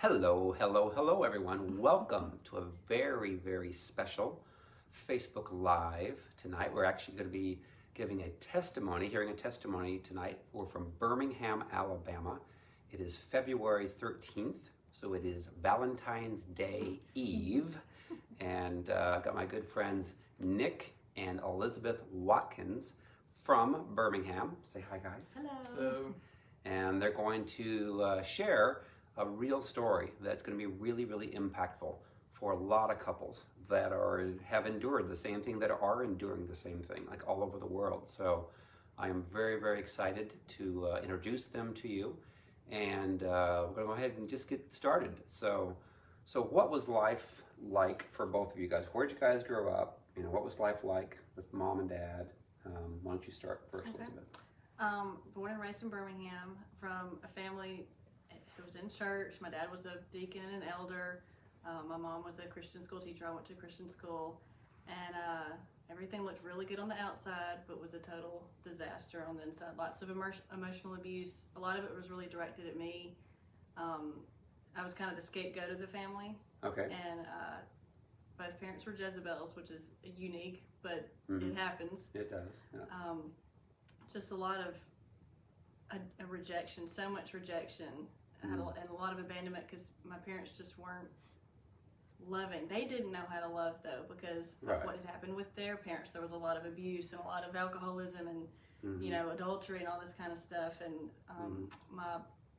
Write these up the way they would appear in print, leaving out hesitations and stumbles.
Hello, hello, hello, everyone. Welcome to a very, very special Facebook Live tonight. We're actually going to be giving a testimony, hearing a testimony tonight. We're from Birmingham, Alabama. It is February 13th, so it is Valentine's Day Eve. And I've got my good friends Nick and Elizabeth Watkins from Birmingham. Say hi, guys. Hello. Hello. And they're going to share a real story that's going to be really, really impactful for a lot of couples that have endured the same thing, that are enduring the same thing, like all over the world. So I am very, very excited to introduce them to you, and we're going to go ahead and just get started. So what was life like for both of you guys? Where'd you guys grow up? You know, what was life like with mom and dad? Why don't you start first, Okay. Elizabeth? Born and raised in Birmingham, from a family who was in church. My dad was a deacon and an elder. My mom was a Christian school teacher. I went to Christian school, and everything looked really good on the outside, but was a total disaster on the inside. Lots of emotional abuse. A lot of it was really directed at me. I was kind of the scapegoat of the family. Okay. And both parents were Jezebels, which is unique, but it happens. It does. Yeah. Just a lot of a rejection, so much rejection, and a lot of abandonment, because my parents just weren't loving. They didn't know how to love, though, because of what had happened with their parents. There was a lot of abuse and a lot of alcoholism and adultery and all this kind of stuff. And my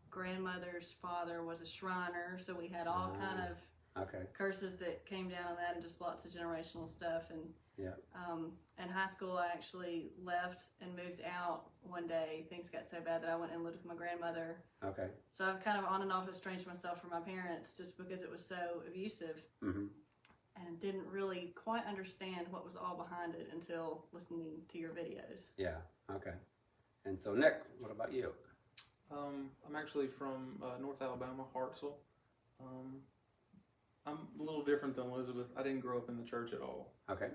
grandmother's father was a Shriner, so we had all kind of curses that came down on that, and just lots of generational stuff. And in high school, I actually left and moved out one day. Things got so bad that I went and lived with my grandmother. Okay. So I've kind of on and off estranged myself from my parents just because it was so abusive, and didn't really quite understand what was all behind it until listening to your videos. Yeah. Okay. And so, Nick, what about you? I'm actually from North Alabama, Hartselle. I'm a little different than Elizabeth. I didn't grow up in the church at all. Okay.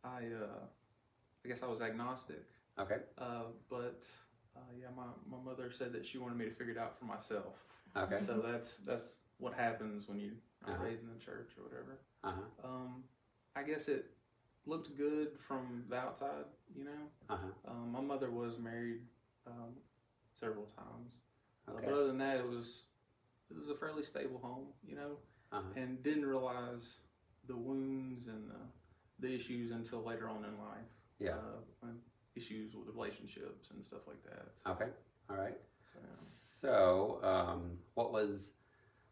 I guess I was agnostic. Okay. But my mother said that she wanted me to figure it out for myself. Okay. So that's what happens when you are raised in the church or whatever. I guess it looked good from the outside, you know. My mother was married several times. Okay. But other than that, it was a fairly stable home, you know. And didn't realize the wounds and the issues until later on in life. Yeah. Issues with relationships and stuff like that. So, okay. All right. So, What was,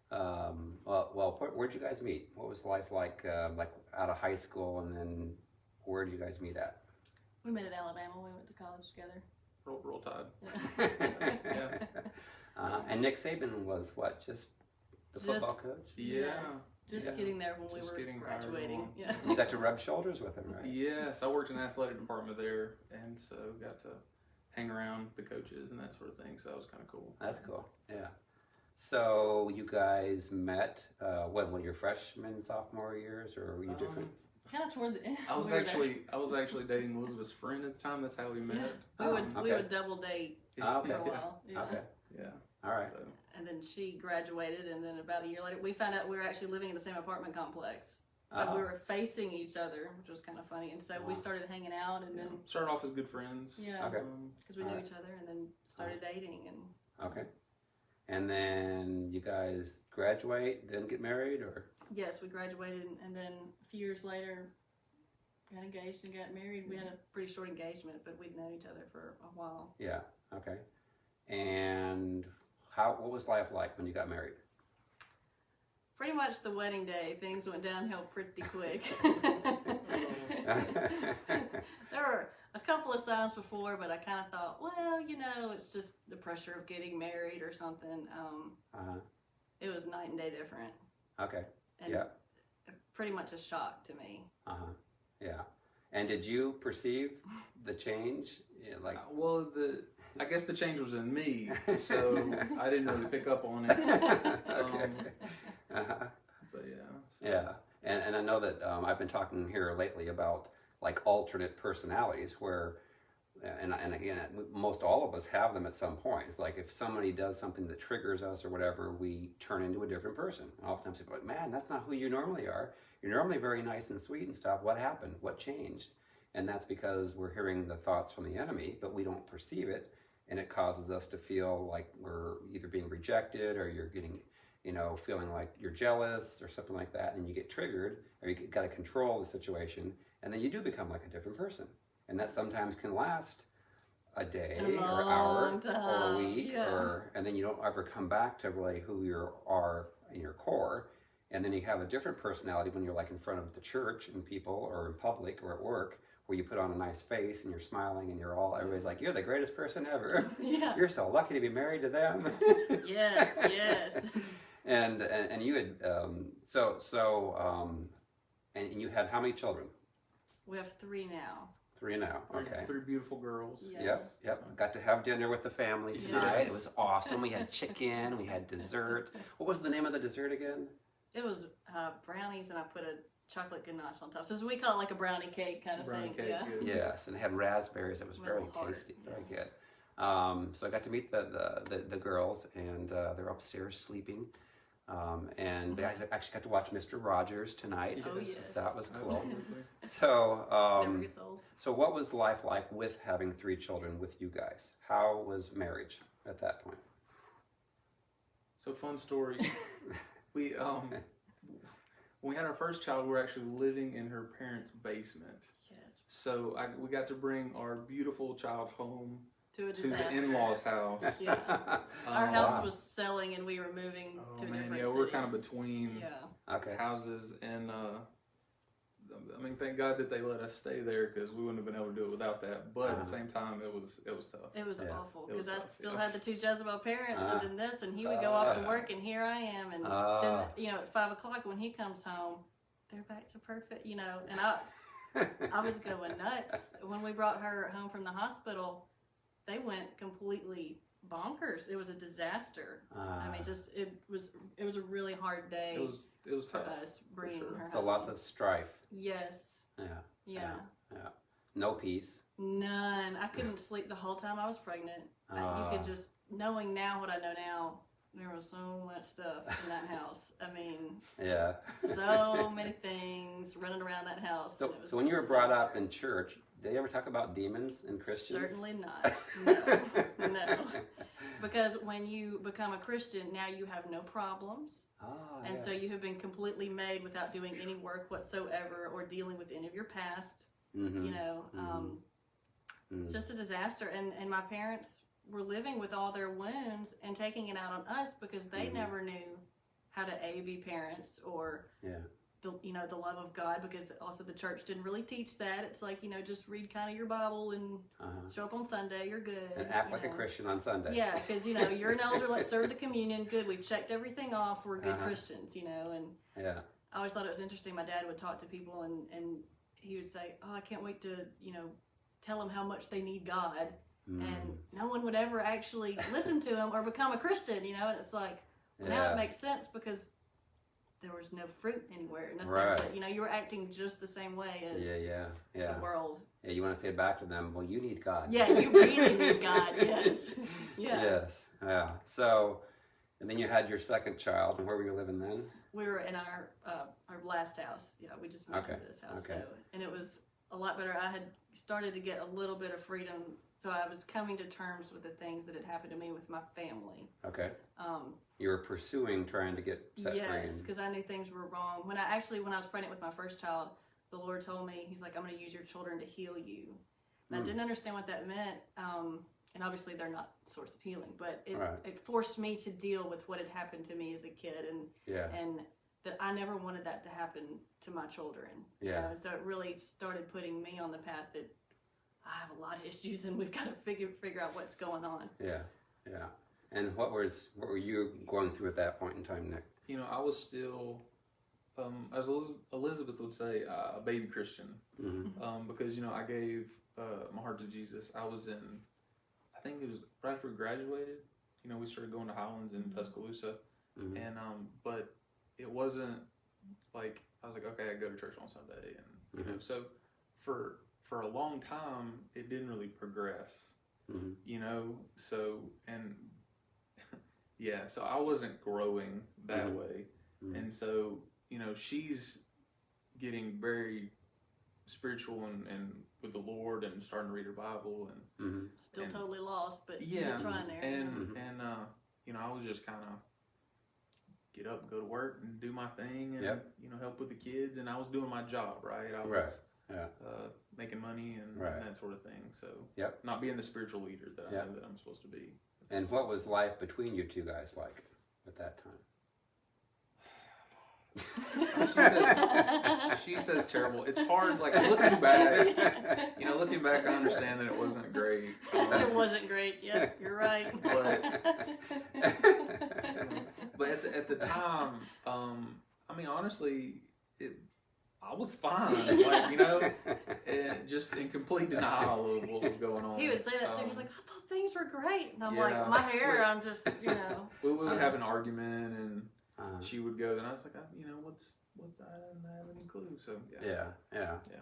where'd you guys meet? What was life like out of high school, and then where'd you guys meet at? We met at Alabama. We went to college together. roll Tide. Yeah. And Nick Saban was what? Just the football coach? Yeah. Yes. Just getting there when we were graduating. Yeah. You got to rub shoulders with him, right? Yes, I worked in the athletic department there, and so got to hang around the coaches and that sort of thing. So that was kind of cool. That's cool. Yeah. So you guys met when your freshman, sophomore years, or were you different? Kind of toward the end. I was actually dating Elizabeth's friend at the time. That's how we met. We would double date for a while. Yeah. Okay. Yeah. All right. So. And then she graduated, and then about a year later, we found out we were actually living in the same apartment complex. So we were facing each other, which was kind of funny. And so we started hanging out, and then started off as good friends. Yeah. Okay. Because we knew each other, and then started dating. And okay. And then you guys graduate, then get married, or? Yes, we graduated, and then a few years later, got engaged and got married. We had a pretty short engagement, but we'd known each other for a while. Yeah. Okay. And what was life like when you got married? Pretty much the wedding day, things went downhill pretty quick. There were a couple of times before, but I kind of thought, well, it's just the pressure of getting married or something. It was night and day different. Okay. And pretty much a shock to me. Yeah. And did you perceive the change? I guess the change was in me, so I didn't really pick up on it. Okay. But yeah. So. Yeah. And I know that I've been talking here lately about like alternate personalities, where and again, most all of us have them at some point. It's like if somebody does something that triggers us or whatever, we turn into a different person. And oftentimes people are like, man, that's not who you normally are. You're normally very nice and sweet and stuff. What happened? What changed? And that's because we're hearing the thoughts from the enemy, but we don't perceive it. And it causes us to feel like we're either being rejected or you're getting, feeling like you're jealous or something like that. And you get triggered or you got to control the situation. And then you do become like a different person. And that sometimes can last a day or an hour or a week, and then you don't ever come back to really who you are in your core. And then you have a different personality when you're like in front of the church and people or in public or at work, where you put on a nice face and you're smiling and everybody's like, you're the greatest person ever. Yeah. You're so lucky to be married to them. Yes. And you had, and you had how many children? We have 3 now. 3 now, okay. 3 beautiful girls. Yes. Yep. Got to have dinner with the family tonight. Yes. It was awesome. We had chicken, we had dessert. What was the name of the dessert again? It was brownies, and I put a chocolate ganache on top. So we call it like a brownie cake kind of thing. Cake, yeah. Yes, and it had raspberries. It was very tasty, very good. So I got to meet the girls, and they're upstairs sleeping. And I actually got to watch Mr. Rogers tonight. Oh, yes. That was cool. So, never gets old. So what was life like with having 3 children with you guys? How was marriage at that point? So fun story. We when we had our first child, we were actually living in her parents' basement. Yes. So we got to bring our beautiful child home to the in-laws' house. Yeah. Our house was selling, and we were moving to a different city. We were kind of between okay. houses, and I mean, thank God that they let us stay there, because we wouldn't have been able to do it without that. But at the same time, it was tough. It was awful, because I still had the 2 Jezebel parents, and then this, and he would go off to work, and here I am, and then at 5 o'clock when he comes home, they're back to perfect, and I was going nuts when we brought her home from the hospital. They went completely bonkers. It was a disaster. I mean, it was a really hard day. It was tough. For us bringing her home. So lots of strife. Yes. Yeah. No peace. None. I couldn't sleep the whole time I was pregnant. You could just, knowing now what I know now, there was so much stuff in that house. I mean, so many things running around that house. So when you were brought up in church, did they ever talk about demons and Christians? Certainly not. No. Because when you become a Christian, now you have no problems. So you have been completely made without doing any work whatsoever or dealing with any of your past. Just a disaster. And my parents were living with all their wounds and taking it out on us because they never knew how to be parents or the love of God, because also the church didn't really teach that. It's like, just read kind of your Bible and show up on Sunday, you're good. And act like a Christian on Sunday. Yeah, because, you're an elder, let's serve the communion, good, we've checked everything off, we're good Christians, and I always thought it was interesting. My dad would talk to people and he would say, oh, I can't wait to, tell them how much they need God. And no one would ever actually listen to him or become a Christian, and it's like, now it makes sense because there was no fruit anywhere. Nothing. You were acting just the same way as the world. Yeah, you want to say it back to them, well, you need God. Yeah, you really need God, yes. Yes, yeah. So, and then you had your second child, and where were you living then? We were in our last house. Yeah, we just moved into this house. So, and it was a lot better. I had started to get a little bit of freedom, so I was coming to terms with the things that had happened to me with my family. Okay. You were pursuing trying to get set free. Yes, because I knew things were wrong. When I was pregnant with my first child, the Lord told me, He's like, I'm going to use your children to heal you. And I didn't understand what that meant. And obviously they're not the source of healing, but it forced me to deal with what had happened to me as a kid, and that I never wanted that to happen to my children. And so it really started putting me on the path that I have a lot of issues, and we've got to figure out what's going on. Yeah. And what were you going through at that point in time, Nick? I was still, as Elizabeth would say, a baby Christian, because I gave my heart to Jesus. I was in, I think it was right after we graduated. We started going to Highlands in Tuscaloosa, and but it wasn't like I was like, okay, I go to church on Sunday, and so for for a long time, it didn't really progress, you know? So, and yeah, so I wasn't growing that way. And so, you know, she's getting very spiritual and with the Lord and starting to read her Bible and still totally lost, but yeah, trying there. And you know, I was just kind of get up and go to work and do my thing and you know, help with the kids, and I was doing my job, right? I was making money and that sort of thing. So not being the spiritual leader that I know that I'm supposed to be. And what was life between you two guys like at that time? She says terrible. It's hard, like looking back, you know, I understand that it wasn't great. It wasn't great. Yeah, you're right. But at the time, I mean, honestly, I was fine, like, you know, and just in complete denial of what was going on. He would say that to me. He's like, I thought things were great. And I'm like, my hair, I'm just, you know. We would have an argument, and she would go, and I was like, you know, what's I didn't have any clue. So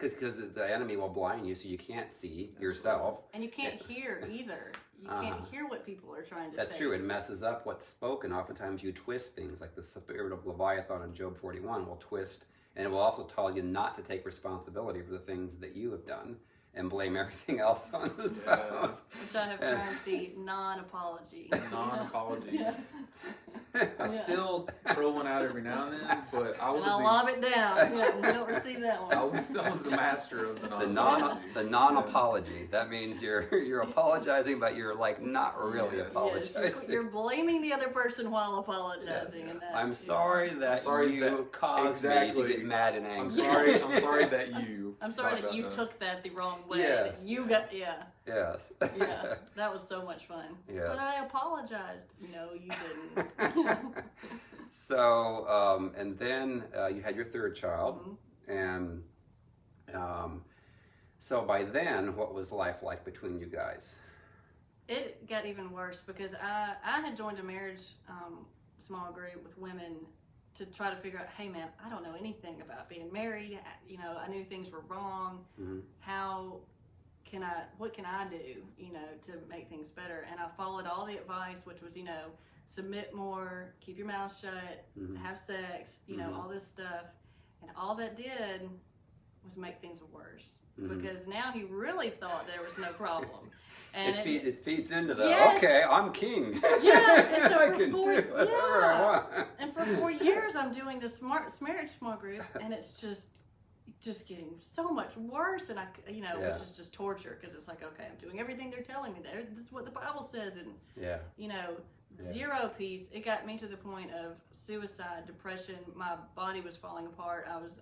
because the enemy will blind you, so you can't see yourself, and you can't hear either. You can't hear what people are trying to say. That's true. It messes up what's spoken. Oftentimes, you twist things, like the spirit of Leviathan in Job 41 will twist, and it will also tell you not to take responsibility for the things that you have done and blame everything else on the spouse. Which I have termed the non-apology. Non-apology. I still throw one out every now and then, but I'll lob it down. Yeah, we don't receive that one. I was the master of the non-apology. The non-apology. That means you're apologizing, but you're like not really apologizing. Yes, you're blaming the other person while apologizing. Yes. And that, I'm sorry that you caused me to get mad and angry. I'm sorry that you. I'm sorry that you took that the wrong way. Yes. You got Yes. Yeah, that was so much fun. Yes. But I apologized. No, you didn't. So, and then you had your third child, and so by then, what was life like between you guys? It got even worse because I had joined a marriage small group with women to try to figure out, hey man, I don't know anything about being married. You know, I knew things were wrong. What can I do, you know, to make things better? And I followed all the advice, which was, you know, submit more, keep your mouth shut, have sex, you know, all this stuff. And all that did was make things worse. Because now he really thought there was no problem. And it feeds into the, yes. Okay, I'm king. Yeah, and so I can do whatever I want. And for 4 years, I'm doing this marriage small group, and it's just getting so much worse, and which is just torture, because it's like, okay, I'm doing everything they're telling me. This is what the Bible says, and you know, zero peace. It got me to the point of suicide, depression. My body was falling apart. I was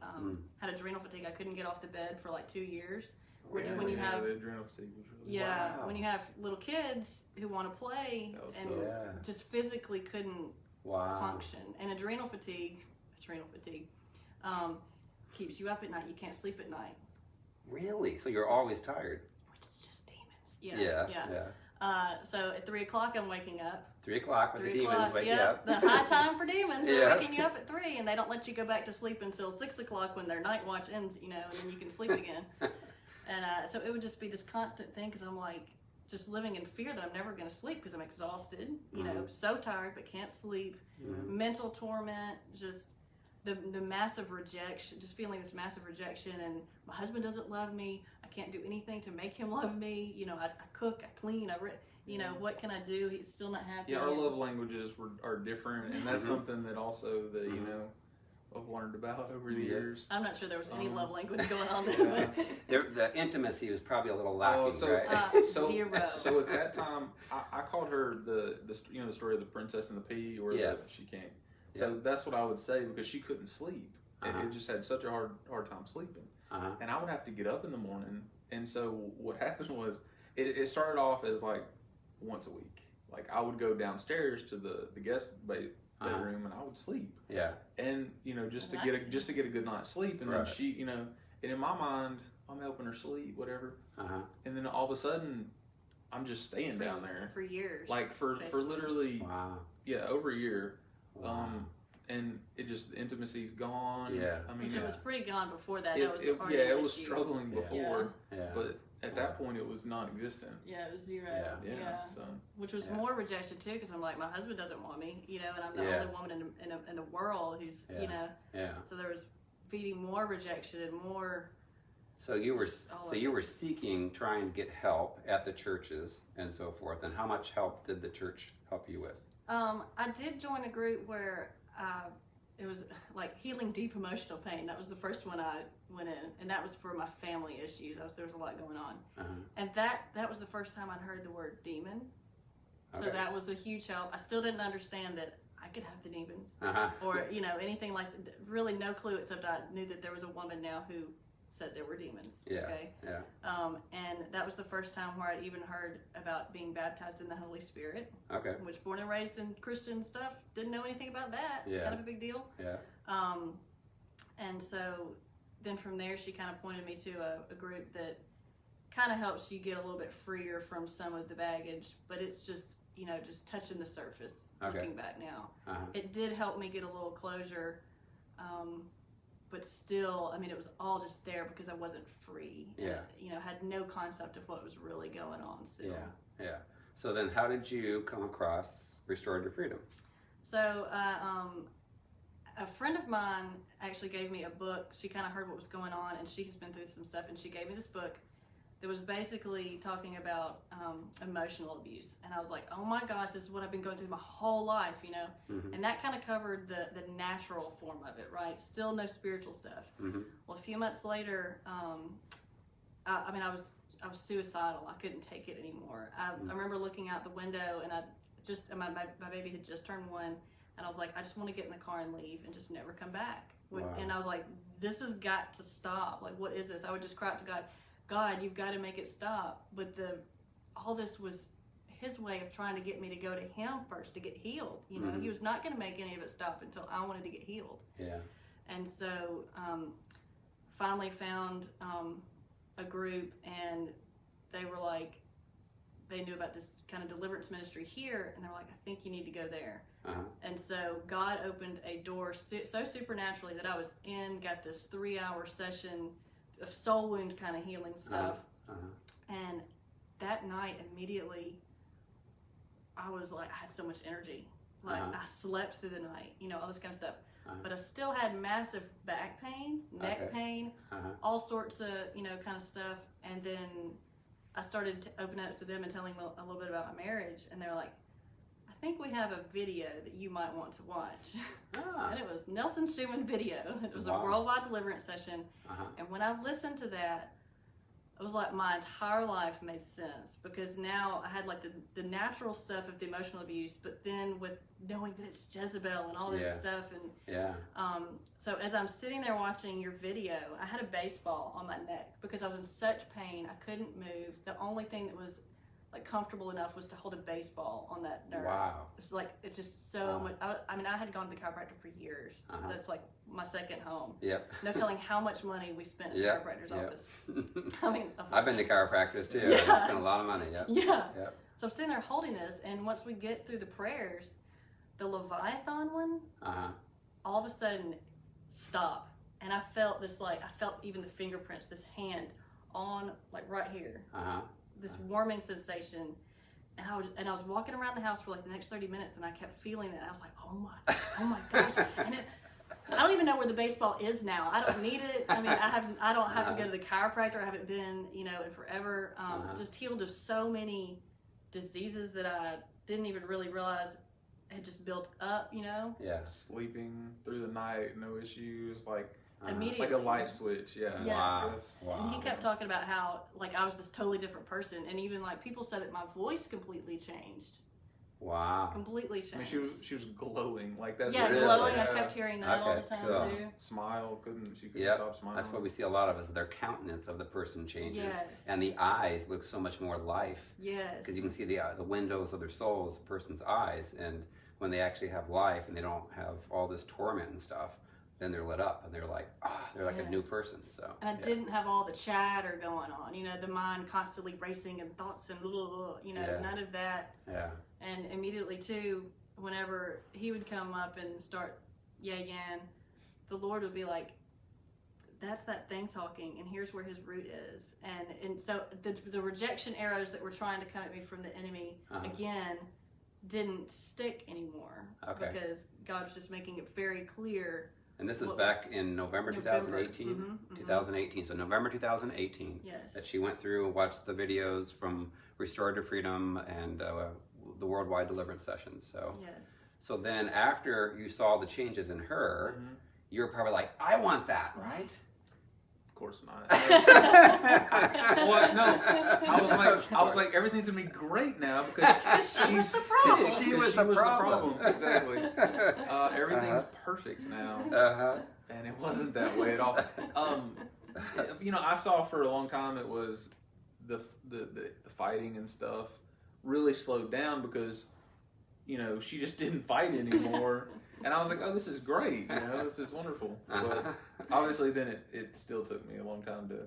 had adrenal fatigue. I couldn't get off the bed for like 2 years. Which when you have the adrenal fatigue was really when you have little kids who want to play and just physically couldn't function, and adrenal fatigue keeps you up at night. You can't sleep at night. Really? So you're always tired? Which is just demons. Yeah. So at 3 o'clock, I'm waking up. 3 o'clock when the demons wake you up. The high time for demons. They're waking you up at 3, and they don't let you go back to sleep until 6 o'clock when their night watch ends, you know, and then you can sleep again. And so it would just be this constant thing, because I'm like just living in fear that I'm never going to sleep because I'm exhausted, you know, so tired but can't sleep, mental torment, just the massive rejection, just feeling this massive rejection, and my husband doesn't love me. I can't do anything to make him love me. You know, I cook, I clean, you know, what can I do? He's still not happy. Yeah, our love languages are different, and that's something that also you know, I've learned about over the years. I'm not sure there was any love language going on there. The intimacy was probably a little lacking, right? Zero. So at that time, I called her the you know, the story of the princess and the pea, or she came. So that's what I would say, because she couldn't sleep. It just had such a hard time sleeping. And I would have to get up in the morning. And so what happened was, it started off as like once a week. Like I would go downstairs to the guest bedroom and I would sleep. Yeah. And you know, just to get a good night's sleep. And then she, you know, and in my mind, I'm helping her sleep, whatever. And then all of a sudden, I'm just staying down there for years. Like for literally over a year. and it just, the intimacy's gone. Yeah. I mean, Which it was pretty gone before that. it, That was it, already yeah, an it was issue. struggling before, Yeah. but at that point it was non-existent. Yeah, it was zero. Yeah. So Which was more rejection too, because I'm like, my husband doesn't want me, you know, and I'm the Yeah. only woman in the world who's, you know. Yeah. So there was feeding more rejection and more. So you were seeking, trying to get help at the churches and so forth. And how much help did the church help you with? I did join a group where it was like healing deep emotional pain. That was the first one I went in, and that was for my family issues. There was a lot going on, and that was the first time I'd heard the word demon. Okay. So that was a huge help. I still didn't understand that I could have the demons, or you know, anything like, really no clue, except I knew that there was a woman now who said there were demons. Yeah. Okay. Yeah. And that was the first time where I'd even heard about being baptized in the Holy Spirit. Okay. Which, born and raised in Christian stuff, didn't know anything about that. Yeah. Kind of a big deal. Yeah. And so then from there, she kind of pointed me to a group that kind of helps you get a little bit freer from some of the baggage, but it's just, you know, just touching the surface. Okay. Looking back now, it did help me get a little closure. But still, I mean, it was all just there because I wasn't free. Yeah. And, you know, had no concept of what was really going on still. Yeah. Yeah. So then how did you come across Restored to Freedom? So a friend of mine actually gave me a book. She kind of heard what was going on, and she has been through some stuff, and she gave me this book that was basically talking about emotional abuse. And I was like, oh my gosh, this is what I've been going through my whole life, you know? And that kind of covered the natural form of it, right? Still no spiritual stuff. Well, a few months later, I was suicidal. I couldn't take it anymore. I remember looking out the window, and my baby had just turned 1, and I was like, I just want to get in the car and leave and just never come back. Wow. And I was like, this has got to stop. Like, what is this? I would just cry out to God, God, you've got to make it stop. But all this was his way of trying to get me to go to him first to get healed. You know, he was not going to make any of it stop until I wanted to get healed. Yeah. And so finally found a group, and they were like, they knew about this kind of deliverance ministry here, and they were like, I think you need to go there. And so God opened a door so supernaturally that I was got this 3-hour session of soul wound kind of healing stuff. And that night, immediately, I was like, I had so much energy. Like, I slept through the night, you know, all this kind of stuff. But I still had massive back pain, neck pain, all sorts of, you know, kind of stuff. And then I started to open up to them and telling them a little bit about my marriage. And they were like, I think we have a video that you might want to watch. And it was Nelson Schuman video. It was a worldwide deliverance session. And when I listened to that, it was like my entire life made sense, because now I had like the natural stuff of the emotional abuse, but then with knowing that it's Jezebel and all this stuff. And so as I'm sitting there watching your video, I had a baseball on my neck because I was in such pain. I couldn't move. The only thing that was like comfortable enough was to hold a baseball on that nerve. Wow. It's like, it's just so much. I mean, I had gone to the chiropractor for years. That's like my second home. Yep. No telling how much money we spent in the chiropractor's office. I mean, I've been to chiropractors too. I spent a lot of money. Yeah. So I'm sitting there holding this, and once we get through the prayers, the Leviathan one, all of a sudden stop. And I felt this, like, I felt even the fingerprints, this hand on, like, right here. This warming sensation, and I was walking around the house for like the next 30 minutes, and I kept feeling that. I was like, oh my gosh! And I don't even know where the baseball is now. I don't need it. I mean, I don't have to go to the chiropractor. I haven't been, you know, in forever. Just healed of so many diseases that I didn't even really realize had just built up. You know. Yeah. Sleeping through the night, no issues, like. Immediately. Like a light switch, Wow. And he kept talking about how, like, I was this totally different person, and even like people said that my voice completely changed. Wow. Completely changed. I mean, she was glowing, like that's glowing. I kept hearing that all the time too. Smile, she couldn't stop smiling. That's what we see a lot of, is their countenance of the person changes, and the eyes look so much more life. Because you can see the windows of their souls, the person's eyes, and when they actually have life and they don't have all this torment and stuff, then they're lit up and they're like, they're like a new person. So. And I didn't have all the chatter going on, you know, the mind constantly racing and thoughts and you know, none of that. And immediately too, whenever he would come up and start yin, the Lord would be like, that's that thing talking, and here's where his root is. And so the rejection arrows that were trying to come at me from the enemy, again, didn't stick anymore. Okay. Because God was just making it very clear. And this is back in November 2018? Mm-hmm, mm-hmm. 2018. So November 2018. Yes. That she went through and watched the videos from Restored to Freedom and the Worldwide Deliverance sessions. So, yes. So then after you saw the changes in her, you were probably like, I want that, right? Of course not. Well, no. I was like, everything's gonna be great now because she was the problem. She was the problem. Exactly. Everything's perfect now, and it wasn't that way at all. I saw for a long time it was the fighting and stuff really slowed down because she just didn't fight anymore. And I was like, oh, this is great, this is wonderful. But obviously then it still took me a long time to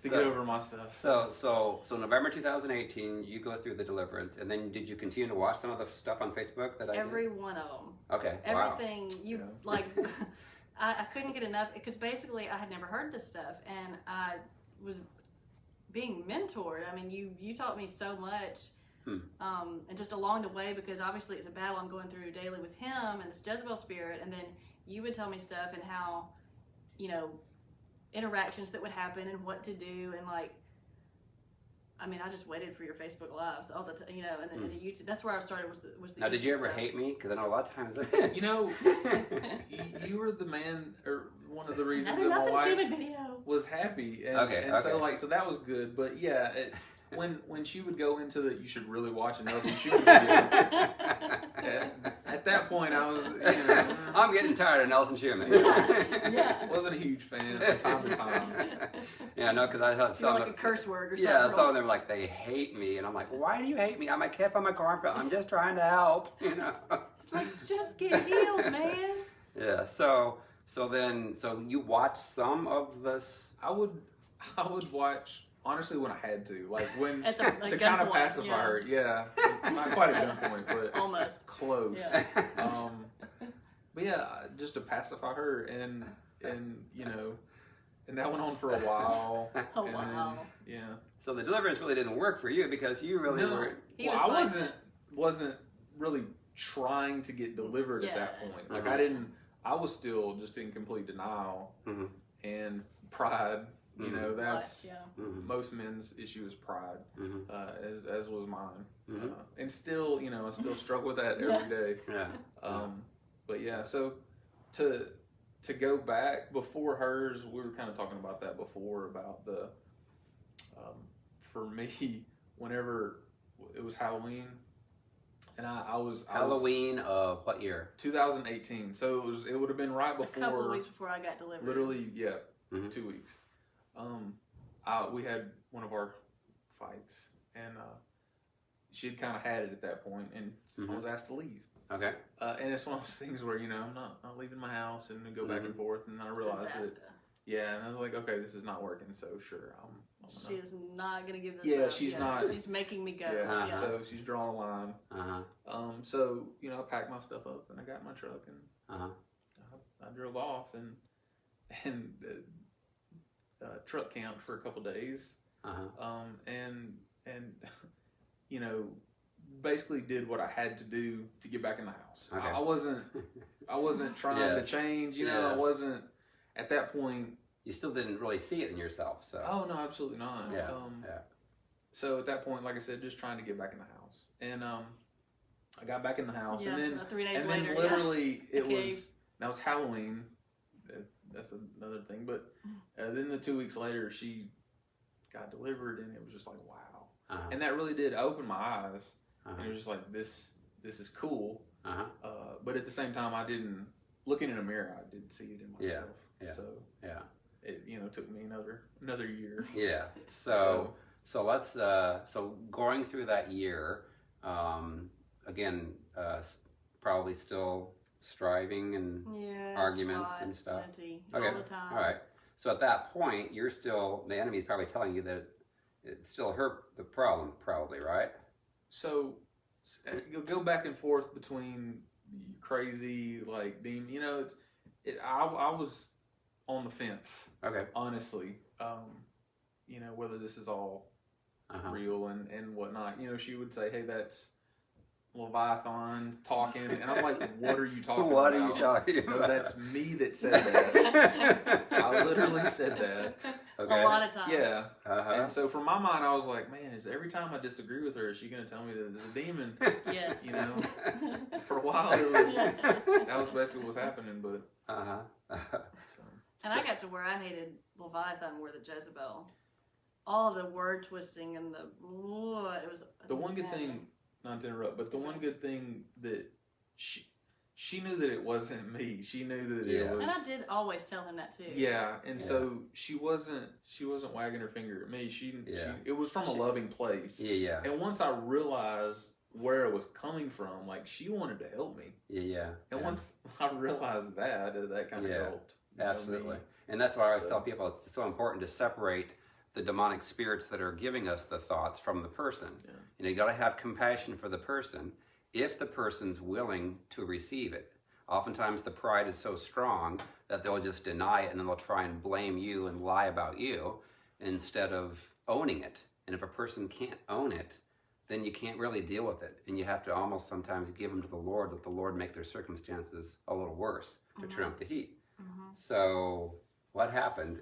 get over my stuff. So November 2018, you go through the deliverance, and then did you continue to watch some of the stuff on Facebook that I Every did? one of them. Okay, Everything, like, I couldn't get enough, because basically I had never heard this stuff, and I was being mentored. I mean, you taught me so much. And just along the way, because obviously it's a battle I'm going through daily with him and this Jezebel spirit, and then you would tell me stuff and how, interactions that would happen and what to do, and like, I mean, I just waited for your Facebook Lives all the time, and the YouTube. That's where I started. Was the now? YouTube Did you ever stuff. hate me? Because I know a lot of times. You were the man, or one of the reasons I did that my wife Schuman video. was happy, and, Okay. so that was good. But yeah, when she would go into the, you should really watch an Elsie Schuman video. At that point, I was, I'm getting tired of Nelson Schuman. Yeah. Wasn't a huge fan from time to time. Yeah, no, because I thought some like a curse word or something. Yeah, some of them were like, they hate me, and I'm like, why do you hate me? I'm a kid on my carpet. I'm just trying to help, It's like, just get healed, man. Yeah. So you watched some of this. I would watch. Honestly, when I had to, like when to kind of pacify her, not quite at gunpoint, but almost close. Yeah. But yeah, just to pacify her, and and that went on for a while. Wow. Then, So the deliverance really didn't work for you because you really were. I wasn't really trying to get delivered at that point. Like I was still just in complete denial and pride. That's most men's issue is pride, as was mine, and still, I still struggle with that every day. Yeah. But yeah, so to go back before hers, we were kind of talking about that before about the, for me, whenever it was Halloween, and I was Halloween of what year? 2018. So it would have been right before. A couple of weeks before I got delivered. Literally, 2 weeks. We had one of our fights, and she had kind of had it at that point, and I was asked to leave. Okay. And it's one of those things where I'm not leaving my house and go back and forth, and I realized that. Yeah, and I was like, okay, this is not working, so sure, she is not gonna give this Yeah, up. she's not. She's making me go. Yeah, so she's drawing a line. So I packed my stuff up and I got in my truck and I drove off and truck camp for a couple days, and basically did what I had to do to get back in the house. Okay. I wasn't trying to change. I wasn't at that point. You still didn't really see it in yourself, so. Oh no, absolutely not. Yeah. So at that point, like I said, just trying to get back in the house, and I got back in the house, and then 3 days and later, then literally it was Halloween. That's another thing, but then the 2 weeks later, she got delivered, and it was just like wow, and that really did open my eyes. And it was just like this is cool, but at the same time, I didn't looking in a mirror. I didn't see it in myself. Yeah. So it took me another year. Yeah. So let's so going through that year, again, probably still striving and arguments and stuff. Plenty, Okay. all the time. All right. So at that point, you're still, the enemy's probably telling you that it's still the problem, probably, right? So you'll go back and forth between crazy, like demon. You know, I was on the fence. Okay. Honestly, you know, whether this is all real and whatnot. You know, she would say, "Hey, that's Leviathan talking," and I'm like, "What are you talking about? What are you talking about?" No, that's me that said that. I literally said that. Okay. A lot of times. Yeah. And so for my mind, I was like, man, is every time I disagree with her, is she going to tell me that there's a demon? Yes. You know, for a while, that was basically what was happening. But and I got to where I hated Leviathan more than Jezebel. All the word twisting and it was the one good thing. Not to interrupt, but the one good thing that she knew that it wasn't me. She knew that it was. And I did always tell him that too. Yeah, and so she wasn't wagging her finger at me. It was from a loving place. Yeah. And once I realized where it was coming from, like she wanted to help me. Yeah. And once I realized that kind of helped. Absolutely. And that's why I always tell people it's so important to separate the demonic spirits that are giving us the thoughts from the person. Yeah. You know, you got to have compassion for the person if the person's willing to receive it. Oftentimes the pride is so strong that they'll just deny it and then they'll try and blame you and lie about you instead of owning it. And if a person can't own it, then you can't really deal with it. And you have to almost sometimes give them to the Lord, let the Lord make their circumstances a little worse to turn up the heat. So what happened?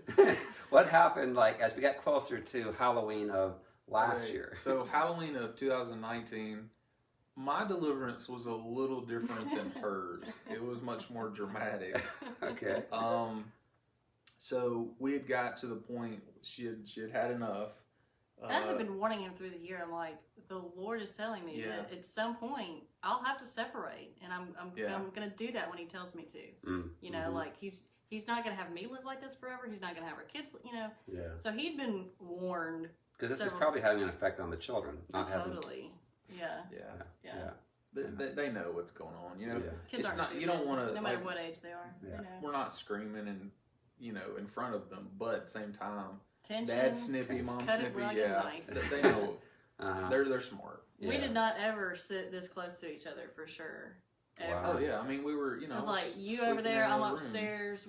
What happened, like, as we got closer to Halloween of last year? So Halloween of 2019, my deliverance was a little different than hers. It was much more dramatic. Okay. So we had got to the point she had had enough. And I had been warning him through the year. I'm like, the Lord is telling me that at some point I'll have to separate, and I'm going to do that when He tells me to. You know, like He's not going to have me live like this forever. He's not going to have our kids, you know. Yeah. So he'd been warned. Because this is probably having an effect on the children. Not totally. Yeah. They know what's going on, you know. Yeah. Kids aren't stupid, you don't want to, no matter what age they are. Yeah. You know. We're not screaming and, you know, in front of them, but at the same time, tension, Dad's snippy, Mom's cut snippy. It like a knife. They know. They're smart. We did not ever sit this close to each other for sure. Ever. Wow. Oh yeah, I mean we were, you know. It was like you over there, I'm upstairs.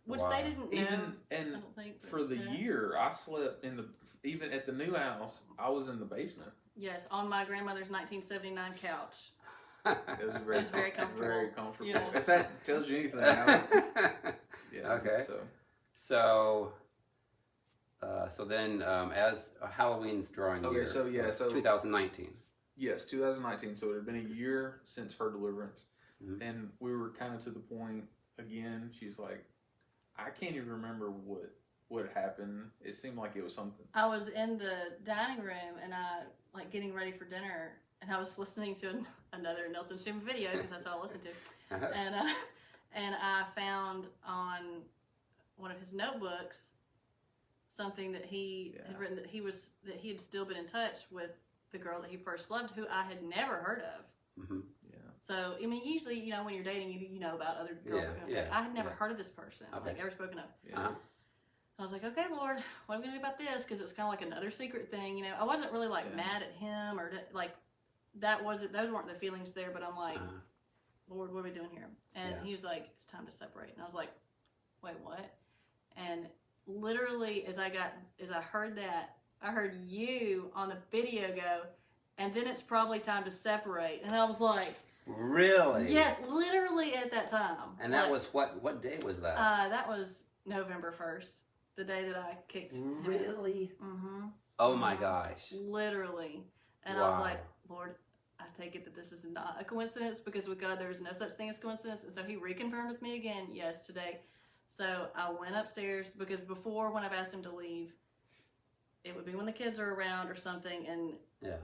Which they didn't know. And for the year, I slept even at the new house, I was in the basement. Yes, on my grandmother's 1979 couch. It was very comfortable. Very comfortable. Yeah. If that tells you anything, Okay. So then, as Halloween's drawing near. So 2019. Yes, 2019. So it had been a year since her deliverance, and we were kind of to the point again. She's like, I can't even remember what happened. It seemed like it was something. I was in the dining room and I getting ready for dinner, and I was listening to another Nelson Schuman video because that's all I listened to, and I found on one of his notebooks something that he had written that he had still been in touch with the girl that he first loved, who I had never heard of. So, I mean, usually, you know, when you're dating, you know about other girlfriends. I had never heard of this person, ever spoken of. So I was like, okay, Lord, what am I going to do about this? Because it was kind of like another secret thing, you know. I wasn't really, mad at him or, those weren't the feelings there, but I'm like, Lord, what are we doing here? And he was like, it's time to separate. And I was like, wait, what? And literally, as I heard that, I heard you on the video go, and then it's probably time to separate. And I was like, really? Yes, literally at that time. And that was what day was that? That was November 1st, the day that I kicked. Really? Oh my gosh. Literally. And I was like, Lord, I take it that this is not a coincidence, because with God there is no such thing as coincidence. And so He reconfirmed with me again, yes, today. So I went upstairs, because before, when I've asked Him to leave, it would be when the kids are around or something, and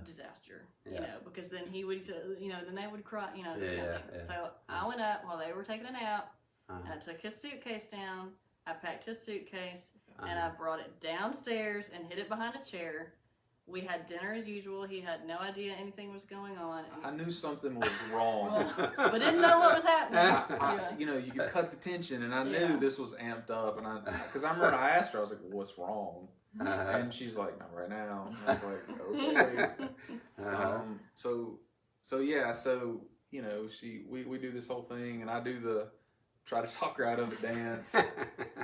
disaster, you know, because then he would, you know, then they would cry, you know, this kind of thing. So I went up while they were taking a nap, and I took his suitcase down, I packed his suitcase, and I brought it downstairs and hid it behind a chair. We had dinner as usual. He had no idea anything was going on. I knew something was wrong. But didn't know what was happening. You know, you could cut the tension, and I knew this was amped up, and because I remember I asked her, I was like, what's wrong? And she's like, not right now. And I was like, okay. So you know, we do this whole thing, and I do the try to talk her out of it dance.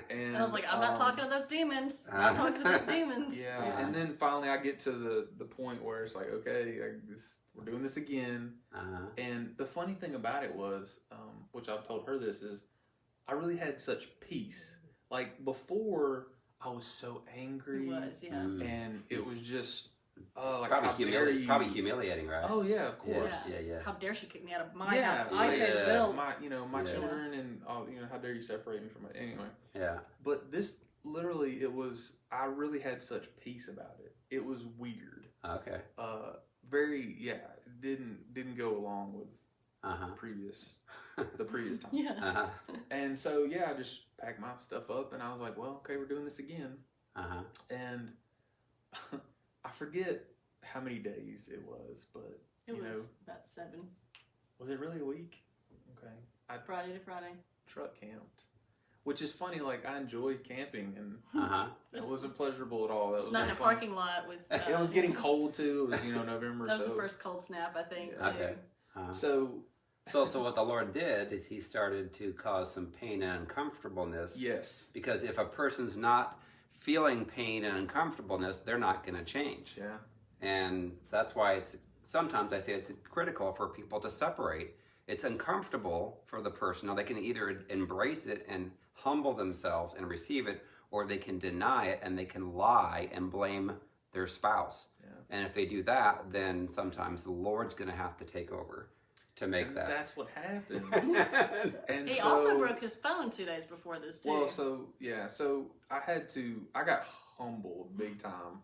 And I was like, I'm not talking to those demons. I'm not talking to those demons. Yeah, and then finally I get to the point where it's like, okay, we're doing this again. And the funny thing about it was, which I've told her this, is I really had such peace. Like before, I was so angry. It was, yeah. And it was just, like, probably humiliating, right? Oh yeah, of course. Yeah. How dare she kick me out of my house? I pay yeah. bills. My children, and how dare you separate me from it? Anyway. Yeah. But this literally, I really had such peace about it. It was weird. Okay. Didn't go along with the previous time. Yeah. And so I just packed my stuff up, and I was like, well, okay, we're doing this again. And I forget how many days it was, but it was about 7. Was it really a week? Okay. Friday to Friday. Truck camped, which is funny. Like I enjoy camping, and it wasn't pleasurable at all. It's not in a parking lot with. It was getting cold too. It was November. That was the first cold snap, I think. Yeah. Too. Okay. So what the Lord did is He started to cause some pain and uncomfortableness. Yes. Because if a person's not feeling pain and uncomfortableness, they're not going to change. Yeah. And that's why sometimes I say it's critical for people to separate. It's uncomfortable for the person. Now they can either embrace it and humble themselves and receive it, or they can deny it and they can lie and blame their spouse. Yeah. And if they do that, then sometimes the Lord's going to have to take over to make that. That's what happened. And he also broke his phone 2 days before this too. Well, so I got humbled big time.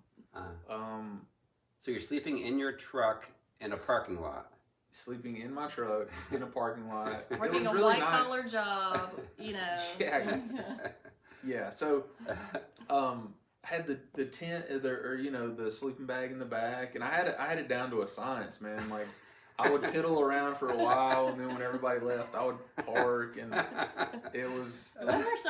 So you're sleeping in your truck in a parking lot. Sleeping in my truck in a parking lot. Working a really white-collar job, Yeah. So, I had the tent, the sleeping bag in the back, and I had it down to a science, man. Like, I would piddle around for a while, and then when everybody left, I would park, and it was. There was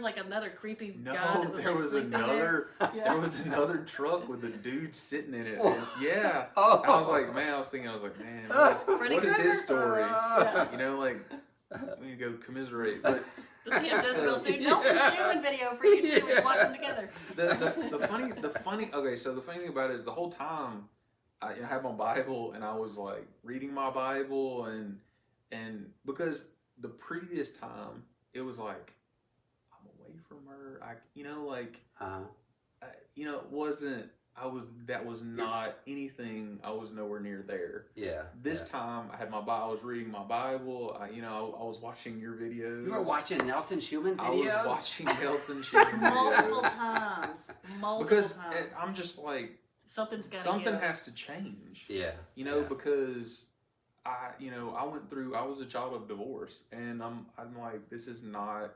like another creepy guy. No, there was another. There was another truck with a dude sitting in it. And, yeah. Oh. I was like, man, what is his story? We need to go commiserate. But does he have Jezebel too? Nelson Schuman video for you too. We watch them together. The funny thing about it is the whole time I had my Bible and I was like reading my Bible and because the previous time it was like I'm away from her. It wasn't. That was not anything. I was nowhere near there. Yeah. This time I had my Bible. I was reading my Bible. I was watching your videos. You were watching Nelson Schuman videos? I was watching Nelson Schuman videos. Multiple times. Because I'm just like, something has to change. Yeah. Because I was a child of divorce, and I'm like, this is not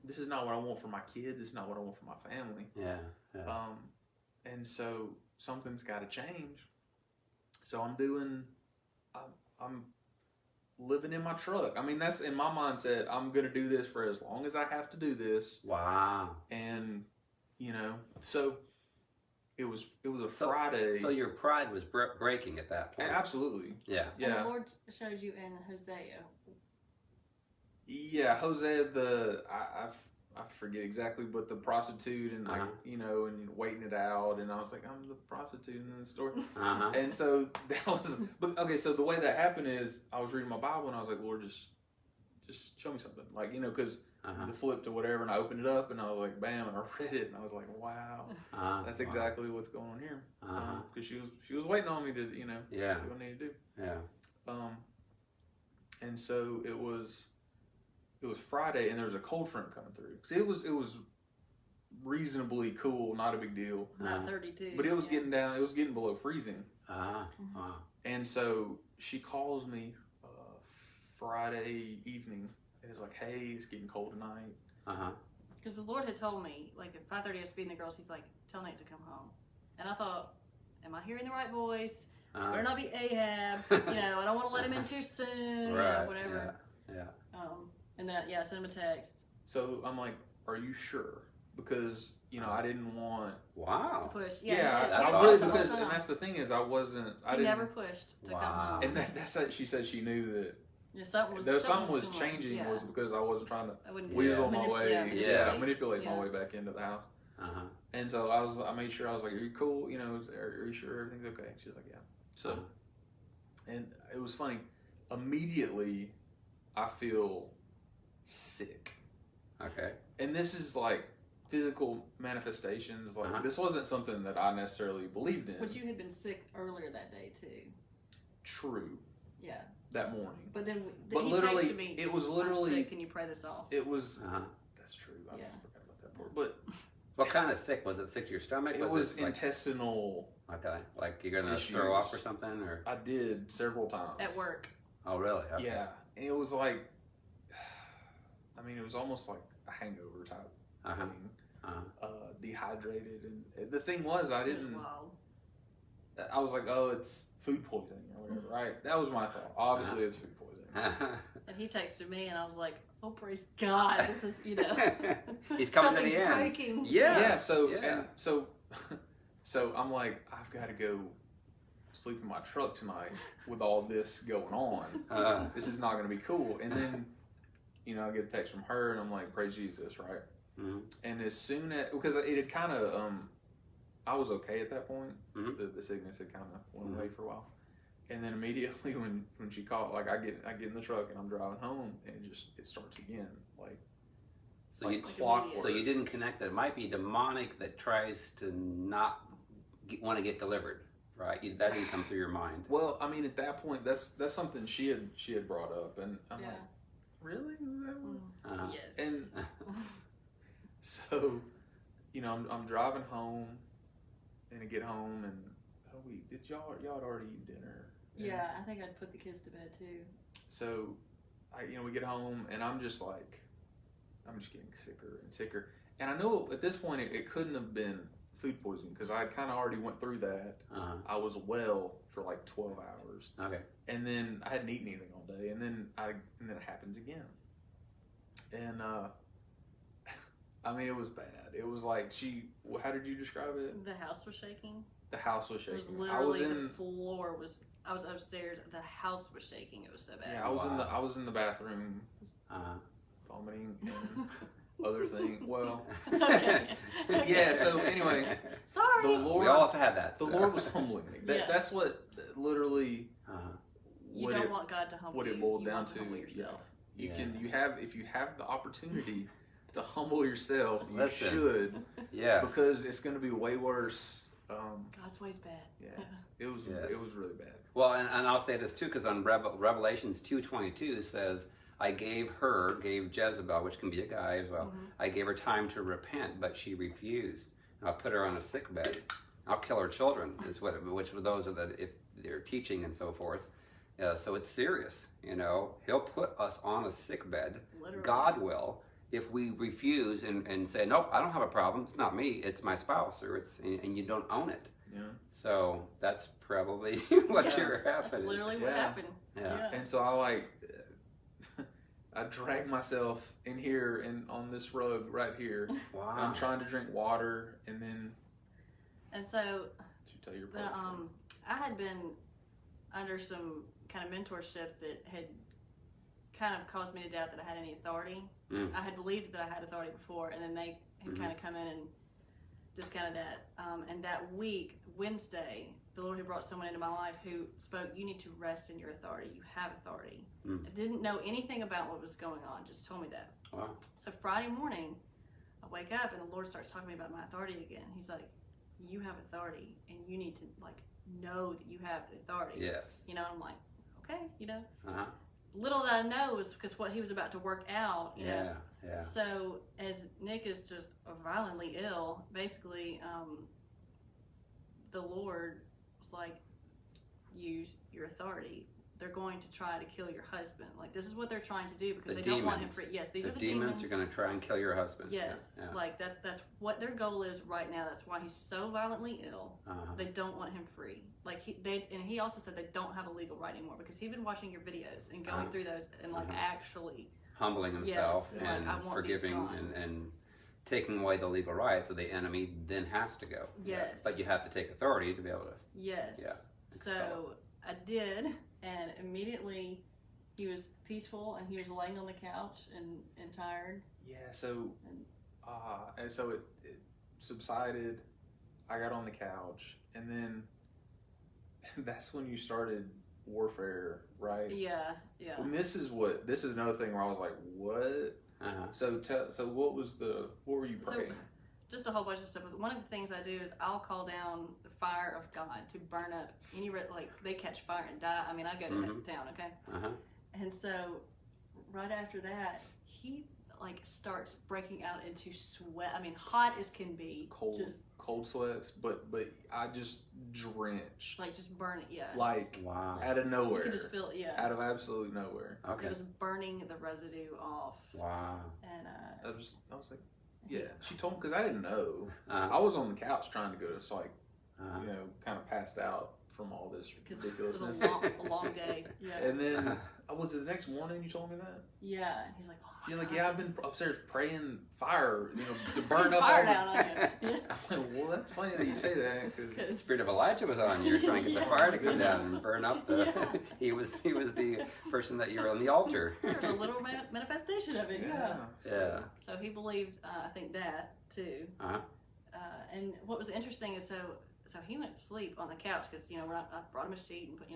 this is not what I want for my kids. This is not what I want for my family. Yeah. And so something's got to change. So I'm living in my truck. I mean, that's in my mindset. I'm going to do this for as long as I have to do this. Wow. And, so it was a Friday. So your pride was breaking at that point. Absolutely. Yeah. And the Lord showed you in Hosea. Yeah, Hosea, I forget exactly, but the prostitute and and waiting it out, and I was like, I'm the prostitute in the story. And so that was, so the way that happened is I was reading my Bible and I was like, Lord, just show me something, because the flip to whatever, and I opened it up and I was like, bam, and I read it and I was like, wow, that's exactly what's going on here. Because she was waiting on me to do what I need to do. Yeah. And so it was Friday, and there was a cold front coming through. See, it was reasonably cool, not a big deal. Not 32. But it was getting down. It was getting below freezing. Wow. And so she calls me Friday evening, and it's like, "Hey, it's getting cold tonight." Because the Lord had told me, like at 5:30, I was feeding the girls. He's like, "Tell Nate to come home," and I thought, "Am I hearing the right voice? This better not be Ahab. I don't want to let him in too soon. Right. Whatever." Yeah. And then, I sent him a text. So I'm like, "Are you sure?" because I didn't want. Wow. To push. Yeah, that's I would awesome. because, and that's the thing is, I didn't. never pushed to come home. And that's that she said she knew that. Yeah, something was changing was because I wasn't trying to weasel my way, manipulate my way back into the house. And so I made sure I was like, "Are you cool? Are you sure everything's okay?" She was like, "Yeah." So, and it was funny. Immediately, I feel sick. Okay. And this is like physical manifestations. Like this wasn't something that I necessarily believed in. But you had been sick earlier that day too. True. Yeah. That morning. But then but he literally, texted me, it was "I'm literally. sick, can you pray this off?" It was. That's true. I forgot about that part. But what kind of sick? Was it sick to your stomach? It was intestinal. Okay, like you're gonna throw up or something, or I did several times at work. Oh, really? Okay. Yeah, and it was like, I mean, it was almost like a hangover type thing. Dehydrated, and the thing was, I didn't. I was like, oh, it's food poisoning or whatever, right? That was my thought. Obviously, it's food poisoning. And he texted me, and I was like, oh, praise God, this is he's coming to the end. Breaking. Yeah. So I'm like, I've got to go sleep in my truck tonight with all this going on. This is not going to be cool. And then, I get a text from her, and I'm like, praise Jesus, right? Mm-hmm. And as soon as, because it had kind of, I was okay at that point. Mm-hmm. The sickness had kind of went away for a while. And then immediately when she called, like I get in the truck and I'm driving home, and it starts again, So you didn't connect that it might be demonic that tries to not want to get delivered, right? That didn't come through your mind. Well, I mean, at that point, that's something she had brought up, and I'm like, really? Yes. And so, I'm driving home, and I get home, and y'all had already eaten dinner? Yeah, I think I'd put the kids to bed too. So, we get home, and I'm just getting sicker and sicker. And I know at this point it couldn't have been food poisoning because I had kind of already went through that. I was well for like 12 hours. Okay. And then I hadn't eaten anything all day, and then it happens again. And I mean, it was bad. It was like how did you describe it? The house was shaking. The house was shaking. It was literally the floor was. I was upstairs. The house was shaking. It was so bad. Yeah, I was in the bathroom, vomiting and other things. Well, okay. Yeah. So anyway, sorry. The Lord, we all have had that. The Lord was humbling me. That's what literally. You don't want God to humble what you. it boiled you down want to. to humble yourself. If you have the opportunity to humble yourself, you Listen. should. Yes. Because it's going to be way worse. God's way's bad. Yeah. It was really bad. Well, and I'll say this too, because on Revelations 2:22 says, I gave Jezebel, which can be a guy as well, I gave her time to repent, but she refused. I'll put her on a sick bed. I'll kill her children, which those are if they're teaching and so forth. So it's serious, He'll put us on a sick bed. Literally. God will, if we refuse and say, nope, I don't have a problem. It's not me. It's my spouse, and you don't own it. Yeah. So that's probably what you're happening. That's literally what happened. Yeah. And so I drag myself in here and on this rug right here. Wow. And I'm trying to drink water, and then. And so. Did you tell your partner? I had been under some kind of mentorship that had kind of caused me to doubt that I had any authority. I had believed that I had authority before, and then they had kind of come in and discounted that. And that week, Wednesday, the Lord had brought someone into my life who spoke, you need to rest in your authority. You have authority. I didn't know anything about what was going on, just told me that. Wow. So Friday morning, I wake up and the Lord starts talking to me about my authority again. He's like, you have authority, and you need to know that you have the authority. Yes. I'm like, okay, Little did I know was because what he was about to work out, Yeah. So as Nick is just violently ill, basically, the Lord was like, use your authority. They're going to try to kill your husband. This is what they're trying to do because they don't want him free. Yes, these are the demons. The demons are going to try and kill your husband. Yes, that's what their goal is right now. That's why he's so violently ill. They don't want him free. And he also said they don't have a legal right anymore because he'd been watching your videos and going through those and actually humbling himself and forgiving and taking away the legal rights of the enemy then has to go. Yes. But you have to take authority to be able to. Yes. Yeah. So I did, and immediately he was peaceful, and he was laying on the couch and tired. Yeah. So, and so it subsided. I got on the couch, and then that's when you started warfare, right? Yeah. Yeah. And this is another thing where I was like, what? So what were you praying? So, just a whole bunch of stuff. But one of the things I do is I'll call down the fire of God to burn up any, like, they catch fire and die. I mean, I go to town, okay? And so right after that, he like starts breaking out into sweat. I mean, hot as can be. Cold sweats, but I just drenched. Like just burning, yeah. Like wow. Out of nowhere. You could just feel it, yeah. Out of absolutely nowhere. Okay. It was burning the residue off. Wow. And I was like, yeah. She told me, because I didn't know. I was on the couch trying to go to sleep, kind of passed out from all this ridiculousness. It was a long day. Yeah. And then was it the next morning you told me that? Yeah. And he's like, oh. You're like, yeah, I've been upstairs praying fire, to burn up fire all down on you. Yeah. I'm like, well, that's funny that you say that, because The spirit of Elijah was on you. You're trying to get the fire to come down and burn up the. Yeah. he was the person that you were on the altar. There's a little manifestation of it. Yeah. Yeah. So he believed, I think, that too. And what was interesting is so he went to sleep on the couch because I brought him a sheet and put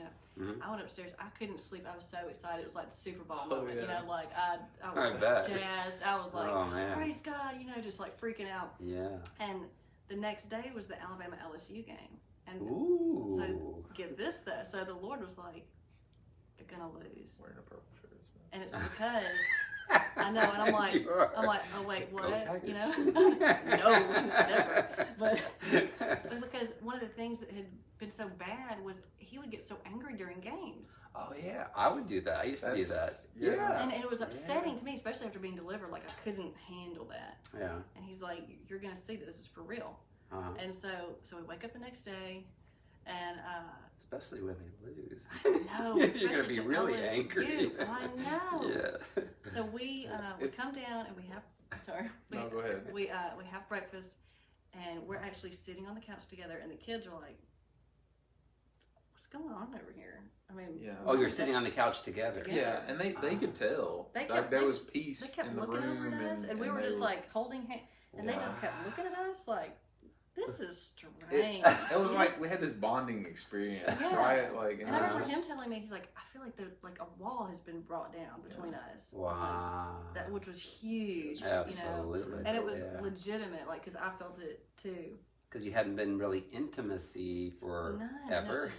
I went upstairs. I couldn't sleep. I was so excited. It was like the Super Bowl moment. Yeah. Like I was jazzed. I was like, oh, man. praise God, just like freaking out. Yeah. And the next day was the Alabama LSU game. And ooh. so get this though. So the Lord was like, they're gonna lose. Wearing a purple shirt. And it's because I know, and I'm like, oh wait, what? No, never. But because one of the things that had been so bad was he would get so angry during games. Oh yeah, I would do that. I used to do that. Yeah. And it was upsetting to me, especially after being delivered. Like I couldn't handle that. Yeah. And he's like, you're gonna see that this is for real. And so we wake up the next day, and especially when they lose. I know. You're gonna be really angry. I know. Yeah. So we come down and we have. Sorry. No, go ahead. We have breakfast, and we're actually sitting on the couch together, and the kids are like, "What's going on over here?" I mean, yeah. Oh, you're sitting on the couch together. Yeah, and they could tell. There was peace. They kept in the looking room over at us, and we were just like holding hands, and they just kept looking at us like, "This is strange." It was like we had this bonding experience, right? Like, and I remember him telling me, he's like, "I feel like like a wall has been brought down between us." Wow. That which was huge. Absolutely. And it was legitimate, like, because I felt it too. Because you hadn't been really intimacy for ever.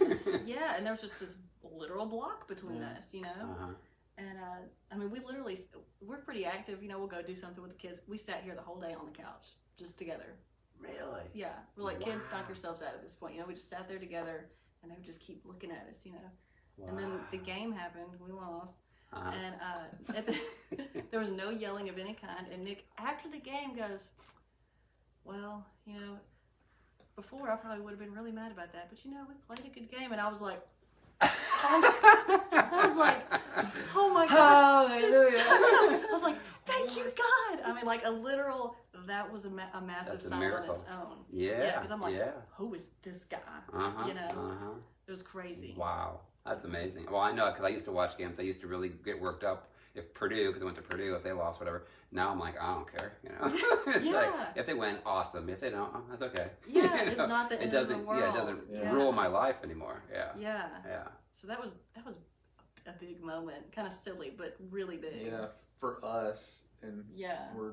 Yeah, and there was just this literal block between us, And I mean, we're pretty active. We'll go do something with the kids. We sat here the whole day on the couch, just together. Really? Yeah, we're like, kids, knock yourselves out at this point. We just sat there together, and they would just keep looking at us, Wow. And then the game happened. We lost. And there was no yelling of any kind. And Nick, after the game, goes, well, before I probably would have been really mad about that, but we played a good game. And I was like, oh my gosh. Hallelujah. I was like, thank you, God. I mean, like a literal, that was a massive sign on its own. Yeah. Because I'm like, who is this guy? It was crazy. Wow. That's amazing. Well, I know because I used to watch games. I used to really get worked up if Purdue, because I went to Purdue, if they lost, whatever. Now I'm like, I don't care. It's like, if they win, awesome. If they don't, that's okay. Yeah, it's not the end of the world. Yeah, it doesn't rule my life anymore. Yeah. Yeah. Yeah. So that was a big moment, kind of silly, but really big. Yeah, for us, and we're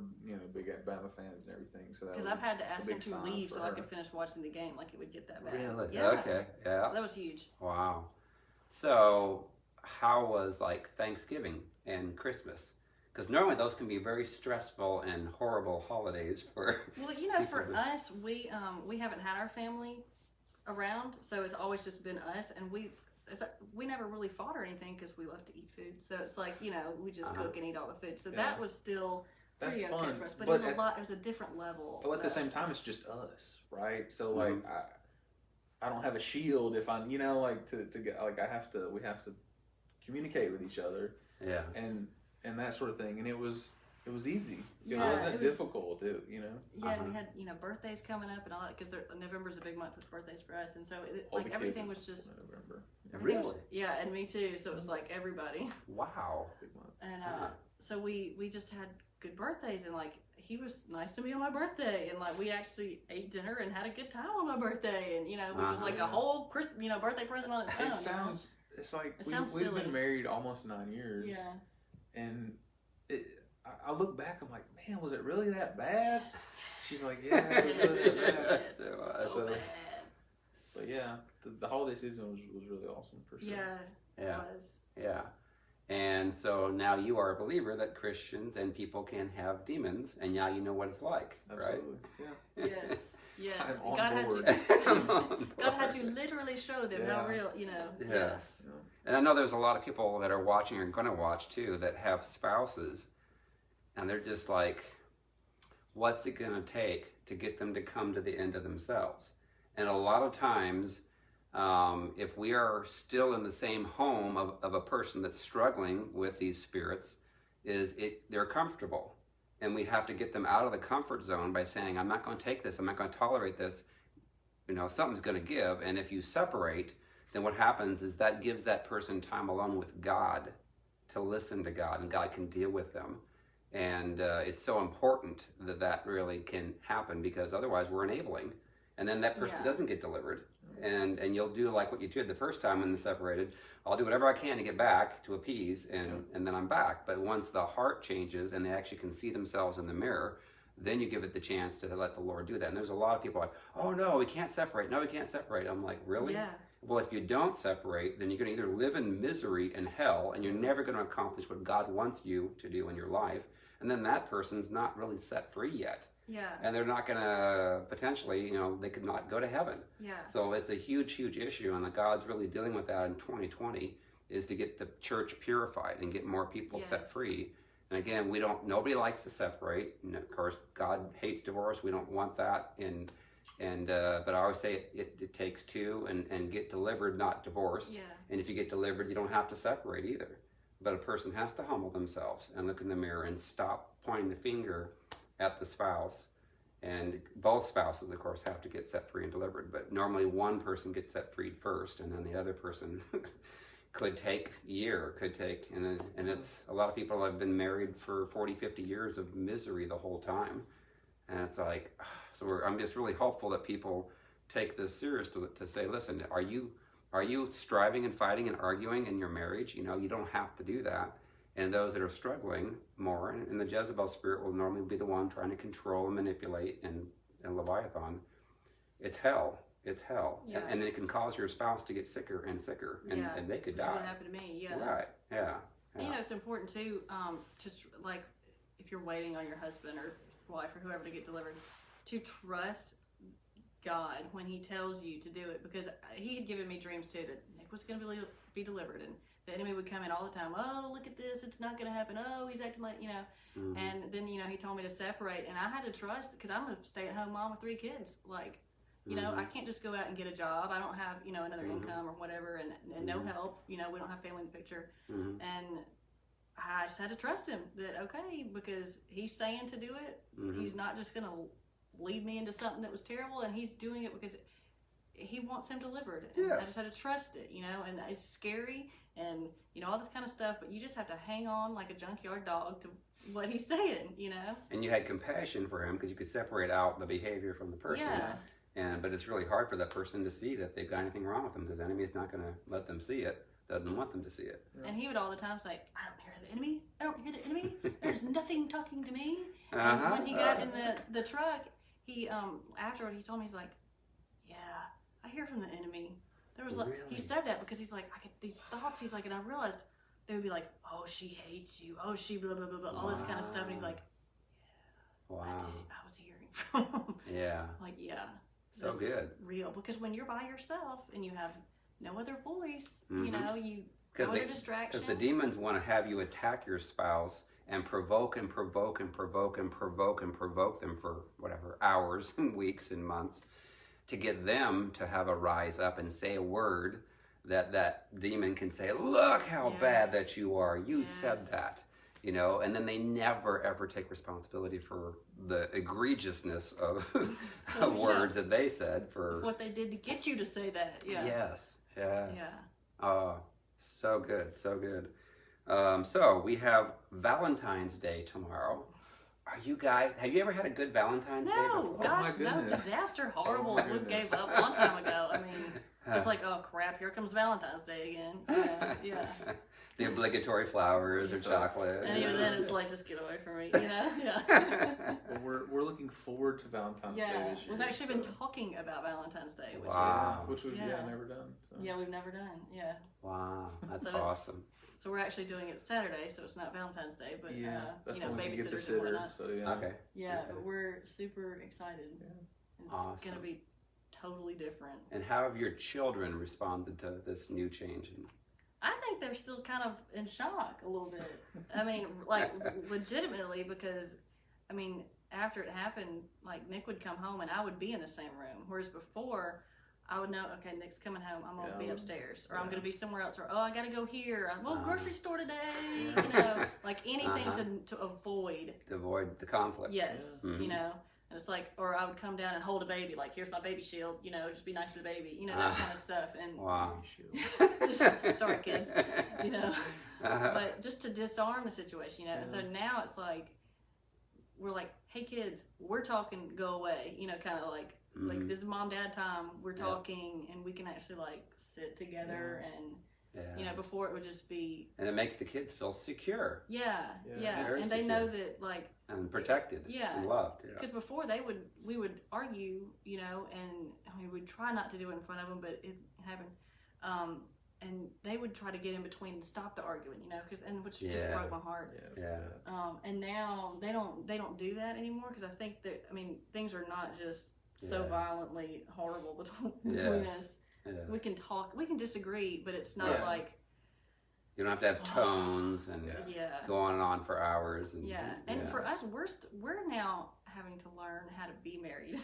big Alabama fans and everything. So because I've had to ask him to leave so I could finish watching the game, like it would get that bad. Really? Yeah. Okay. Yeah. So that was huge. Wow. So how was like Thanksgiving and Christmas? Because normally those can be very stressful and horrible holidays for. Well, for us, we haven't had our family around, so it's always just been us, and we never really fought or anything because we love to eat food. So it's like we just cook and eat all the food. So that was still pretty okay for us, but it was a lot. It was a different level. But at the same time, it's just us, right? So like I don't have a shield if I'm like to get like we have to communicate with each other. Yeah. And that sort of thing. And it was it was easy. Yeah, It wasn't difficult, you know? Yeah, and we had, birthdays coming up and all that, because November's a big month with birthdays for us, and so everything was just November. Really? Yeah, and me too. So it was like everybody. Wow. Big month. And so we just had good birthdays, and like he was nice to me on my birthday, and like we actually ate dinner and had a good time on my birthday, and which was like a whole birthday present on its own. It's like we've silly. Been married almost 9 years. Yeah. And I look back, I'm like, man, was it really that bad? She's like, yeah, it was really that bad. So bad. But yeah, the holiday season was really awesome for sure. Yeah, it was. Yeah. And so now you are a believer that Christians and people can have demons, and now you know what it's like, Absolutely. right? Yeah. Yes. I'm on God board. God had to literally show them how real, Yes. Yeah. And I know there's a lot of people that are watching or going to watch too that have spouses, and they're just like, what's it going to take to get them to come to the end of themselves? And a lot of times, if we are still in the same home of a person that's struggling with these spirits, they're comfortable. And we have to get them out of the comfort zone by saying, I'm not going to take this, I'm not going to tolerate this. Something's going to give. And if you separate, then what happens is that gives that person time alone with God to listen to God, and God can deal with them. And it's so important that really can happen, because otherwise we're enabling. And then that person doesn't get delivered. And you'll do like what you did the first time when they separated. I'll do whatever I can to get back, to appease, and then I'm back. But once the heart changes and they actually can see themselves in the mirror, then you give it the chance to let the Lord do that. And there's a lot of people like, oh no, we can't separate. No, we can't separate. I'm like, really? Yeah. Well, if you don't separate, then you're going to either live in misery and hell, and you're never going to accomplish what God wants you to do in your life. And then that person's not really set free yet. Yeah. And they're not going to, potentially, they could not go to heaven. Yeah. So it's a huge, huge issue, and God's really dealing with that in 2020, is to get the church purified and get more people set free. And again, nobody likes to separate. And of course, God hates divorce. We don't want that. But I always say it takes two, and get delivered, not divorced. Yeah. And if you get delivered, you don't have to separate either. But a person has to humble themselves and look in the mirror and stop pointing the finger at the spouse. And both spouses, of course, have to get set free and delivered. But normally one person gets set free first, and then the other person could take a year, and it's a lot of people have been married for 40, 50 years of misery the whole time. And it's like, I'm just really hopeful that people take this serious to say, listen, are you striving and fighting and arguing in your marriage? You don't have to do that. And those that are struggling more, and the Jezebel spirit will normally be the one trying to control and manipulate, and Leviathan, it's hell. It's hell. Yeah. And then it can cause your spouse to get sicker and sicker, and they could die. That's what happened to me, yeah. Right, yeah. And, it's important too, like, if you're waiting on your husband or wife or whoever to get delivered, to trust God when He tells you to do it, because He had given me dreams too that Nick was going to be delivered, and the enemy would come in all the time. Oh, look at this, it's not going to happen. Oh, he's acting like, Mm-hmm. And then, He told me to separate, and I had to trust, because I'm a stay-at-home mom with 3 kids. Like, I can't just go out and get a job. I don't have, another income or whatever, and no help. We don't have family in the picture. And I just had to trust Him that, okay, because He's saying to do it. He's not just going to lead me into something that was terrible, and He's doing it because He wants him delivered. And I just had to trust it, and it's scary and, all this kind of stuff, but you just have to hang on like a junkyard dog to what He's saying, And you had compassion for him because you could separate out the behavior from the person. Yeah. But it's really hard for that person to see that they've got anything wrong with them, because the enemy is not going to let them see it, doesn't want them to see it. And he would all the time say, I don't hear the enemy. I don't hear the enemy. There's nothing talking to me. And when he got in the truck, he, afterward, he told me, he's like, yeah, I hear from the enemy. There was Really? He said that because he's like, I get these thoughts. He's like, and I realized they would be like, oh, she hates you. Oh, she blah, blah, blah, blah, all this kind of stuff. And he's like, yeah, I was hearing from him. Yeah. Like, yeah. So good. Real. Because when you're by yourself and you have no other voice, no other distraction. Because the demons want to have you attack your spouse and provoke and provoke and provoke and provoke and provoke them for whatever, hours and weeks and months, to get them to have a rise up and say a word that demon can say, look how bad that you are. You said that. you know, and then they never ever take responsibility for the egregiousness of, of words that they said for what they did to get you to say that. Yeah. Yes. Yes. Yeah. Oh, so good, so good. So we have Valentine's Day tomorrow. Are you guys? Have you ever had a good Valentine's Day No, before? gosh, Oh my no, goodness. disaster, horrible. Oh my We goodness. gave up a long time ago. I mean, it's like, oh crap, here comes Valentine's Day again. Yeah. The obligatory flowers or chocolate. And even then, it's like, just get away from me, you know? Yeah. Well, we're looking forward to Valentine's Day Yeah, this year. we've actually been talking about Valentine's Day, which Wow. Which we've Yeah. never done. So. is, yeah, we've never done, yeah. Wow, that's So it's- awesome. So we're actually doing it Saturday, so it's not Valentine's Day, but, Yeah, that's you know, when you get the babysitters and sitter. whatnot. So yeah. Okay. Yeah, Okay. but we're super excited. Yeah. It's Awesome. going to be totally different. And how have your children responded to this new change? I think they're still kind of in shock a little bit. I mean, like, legitimately, because, I mean, after it happened, like, Nick would come home and I would be in the same room. Whereas before, I would know, okay, Nick's coming home, I'm going to be upstairs. Or I'm going to be somewhere else. Or, oh, I got to go here. I'm going grocery store today. Yeah. You know, like, anything to avoid. To avoid the conflict. Yes, Yeah. you know. And it's like, or I would come down and hold a baby, like, here's my baby shield, you know, just be nice to the baby, you know, that kind of stuff. And Wow. just, sorry, kids, you know, but just to disarm the situation, you know. And so now it's like, we're like, hey kids, we're talking, go away, you know, kind of like this is mom dad time, we're talking, and we can actually like sit together and you know, before it would just be, and it makes the kids feel secure yeah, Very and they know that like and protected and loved. because before we would argue, you know, and I mean we'd try not to do it in front of them, but it happened, and they would try to get in between and stop the arguing, you know, which just broke my heart. And now they don't do that anymore, because I think that, I mean, things are not just so violently horrible between us. We can talk, we can disagree, but it's not like you don't have to have tones and go on and on for hours. And for us, we're now having to learn how to be married.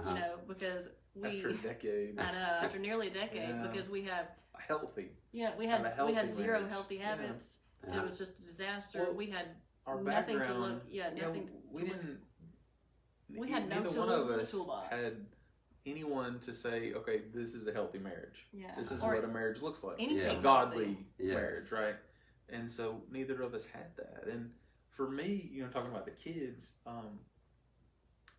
You know, because after a decade. I know, after nearly a decade, because we have healthy. Yeah, we had zero marriage. healthy habits. And it was just a disaster. Well, we had our nothing to look. background, Nothing. we didn't. We had no neither tools one of in the us toolbox. had anyone to say, okay, this is a healthy marriage. Yeah. This is Or what a marriage looks like. anything A godly healthy. marriage, right? And so neither of us had that. And for me, you know, talking about the kids,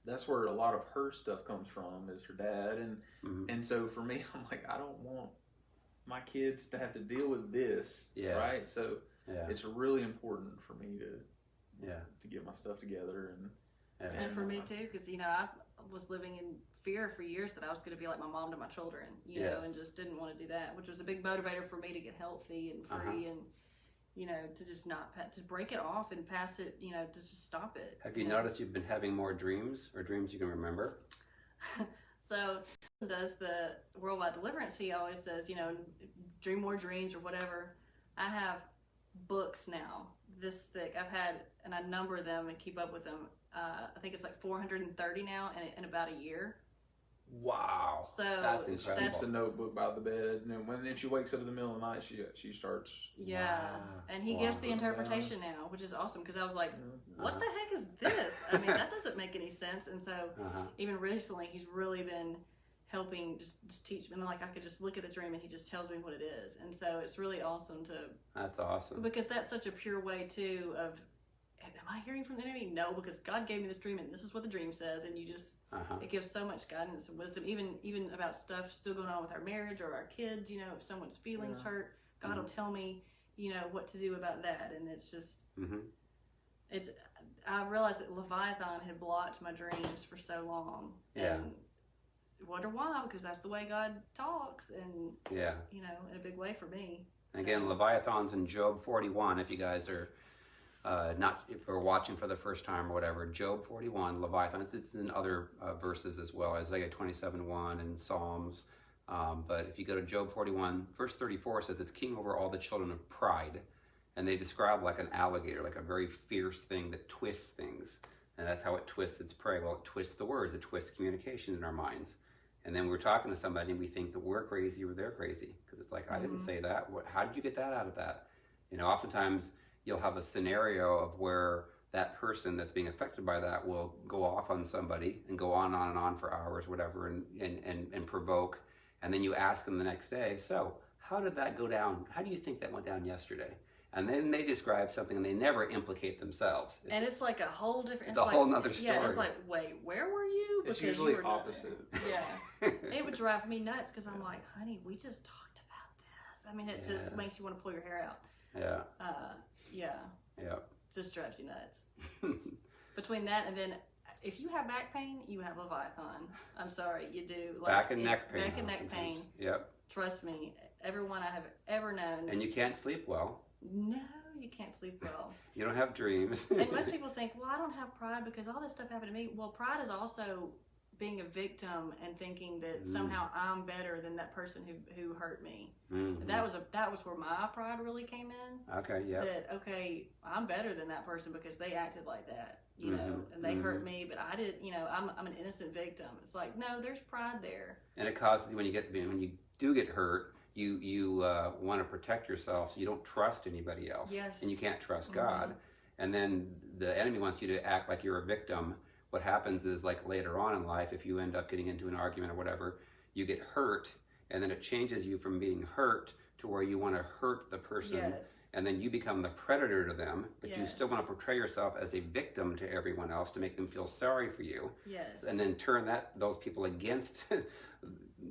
that's where a lot of her stuff comes from, is her dad. And so for me, I'm like, I don't want my kids to have to deal with this, right? So it's really important for me to get my stuff together and for me too, because you know I was living in fear for years that I was going to be like my mom to my children, you know, and just didn't want to do that, which was a big motivator for me to get healthy and free and you know, to just not to break it off and pass it, you know, to just stop it. Have you noticed you've been having more dreams, or dreams you can remember? So does the Worldwide Deliverance, he always says, you know, dream more dreams or whatever. I have books now this thick. I've had, and I number them and keep up with them. I think it's like 430 now in about a year. Wow. So that's incredible. keeps a notebook by the bed, and then when she wakes up in the middle of the night, she starts. And he gives the interpretation now, which is awesome, because I was like, what the heck is this? I mean, that doesn't make any sense. And so even recently, he's really been helping just teach me. And like I could just look at the dream and he just tells me what it is. And so it's really awesome That's awesome. because that's such a pure way too of, am I hearing from the enemy? No, because God gave me this dream and this is what the dream says, and you just it gives so much guidance and wisdom, even about stuff still going on with our marriage or our kids. You know, if someone's feelings hurt, God will tell me, you know, what to do about that. And it's just it's I realized that Leviathan had blocked my dreams for so long. And wonder why, because that's the way God talks, and you know, in a big way for me. Again, Leviathan's in Job 41. If you guys are if we're watching for the first time or whatever, Job 41, Leviathan. It's in other verses as well, Isaiah 27:1 and Psalms. But if you go to Job 41, verse 34 says it's king over all the children of pride, and they describe like an alligator, like a very fierce thing that twists things, and that's how it twists its prey. Well, it twists the words, it twists communication in our minds. And then we're talking to somebody and we think that we're crazy or they're crazy, because it's like, I didn't say that. How did you get that out of that? You know, oftentimes you'll have a scenario of where that person that's being affected by that will go off on somebody and go on and on for hours, whatever, and provoke. And then you ask them the next day, so how did that go down? How do you think that went down yesterday? And then they describe something and they never implicate themselves. It's like a whole different... It's a whole nother story. Yeah, it's like, wait, where were you? It's usually opposite. Yeah. It would drive me nuts because I'm like, honey, we just talked about this. I mean, it just makes you want to pull your hair out. Yeah. Yeah. Just drives you nuts. Between that and then, if you have back pain, you have Leviathan. I'm sorry, you do. Like, back and neck pain. Back and neck pain. Yep. Trust me, everyone I have ever known. And you can't sleep well. No, you can't sleep well. You don't have dreams. And most people think, well, I don't have pride because all this stuff happened to me. Well, pride is also being a victim and thinking that somehow I'm better than that person who hurt me. Mm-hmm. That was where my pride really came in. Okay, yeah. That I'm better than that person because they acted like that, you know, and they hurt me, but I did, you know, I'm an innocent victim. It's like, no, there's pride there. And it causes when you do get hurt, you want to protect yourself, so you don't trust anybody else. Yes. And you can't trust God. And then the enemy wants you to act like you're a victim. What happens is, like, later on in life, if you end up getting into an argument or whatever, you get hurt, and then it changes you from being hurt to where you want to hurt the person. Yes. And then you become the predator to them, but you Yes. still want to portray yourself as a victim to everyone else to make them feel sorry for you. Yes. And then turn those people against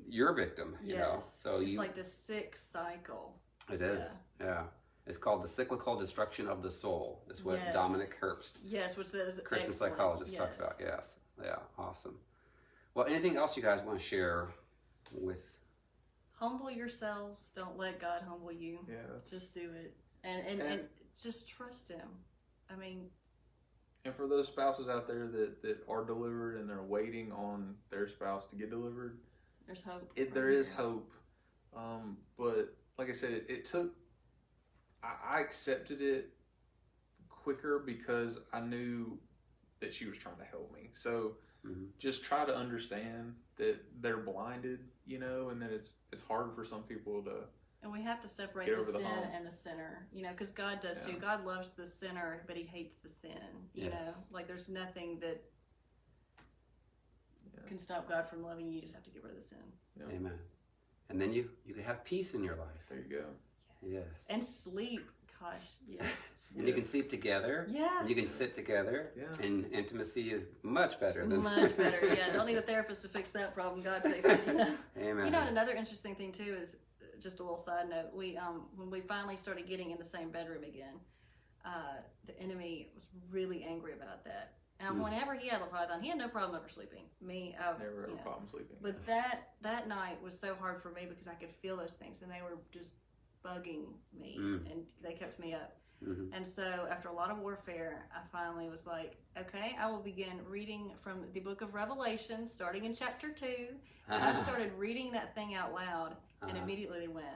your victim, you know. So it's like the sick cycle. It is, yeah. It's called the cyclical destruction of the soul. Is what Dominic Herbst, which is Christian psychologist, talks about. Yes, yeah, awesome. Well, anything else you guys want to share with? Humble yourselves. Don't let God humble you. Yeah, just do it, and just trust Him. I mean, and for those spouses out there that are delivered and they're waiting on their spouse to get delivered, there's hope. There is hope, but like I said, it took. I accepted it quicker because I knew that she was trying to help me. So just try to understand that they're blinded, you know, and that it's hard for some people to. And we have to separate the sin and the sinner, you know, because God does too. God loves the sinner, but He hates the sin, you know. Like, there's nothing that can stop God from loving you. You just have to get rid of the sin. Yeah. Amen. And then you can have peace in your life. There you go. Yes. And sleep. Gosh, yes. And you can sleep together. Yeah. And you can sit together. Yeah. And intimacy is much better than much better. Yeah. Don't need a therapist to fix that problem. God fixed it. You know? Amen. You know, another interesting thing too is just a little side note. We when we finally started getting in the same bedroom again, the enemy was really angry about that. And whenever he had Leviathan, he had no problem ever sleeping. Me, never had a problem sleeping. But that night was so hard for me because I could feel those things, and they were just bugging me, and they kept me up. And so after a lot of warfare, I finally was like, okay, I will begin reading from the book of Revelation, starting in chapter 2. And I started reading that thing out loud, and immediately they went.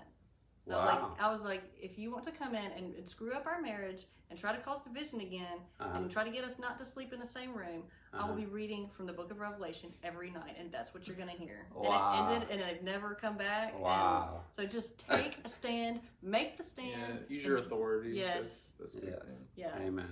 Wow. I was like, if you want to come in and screw up our marriage and try to cause division again and try to get us not to sleep in the same room, I will be reading from the book of Revelation every night, and that's what you're going to hear. Wow. And it ended, and they've never come back. Wow. And so just take a stand, make the stand. Yeah, use your authority. Yes. That's a big thing. Yeah. Amen.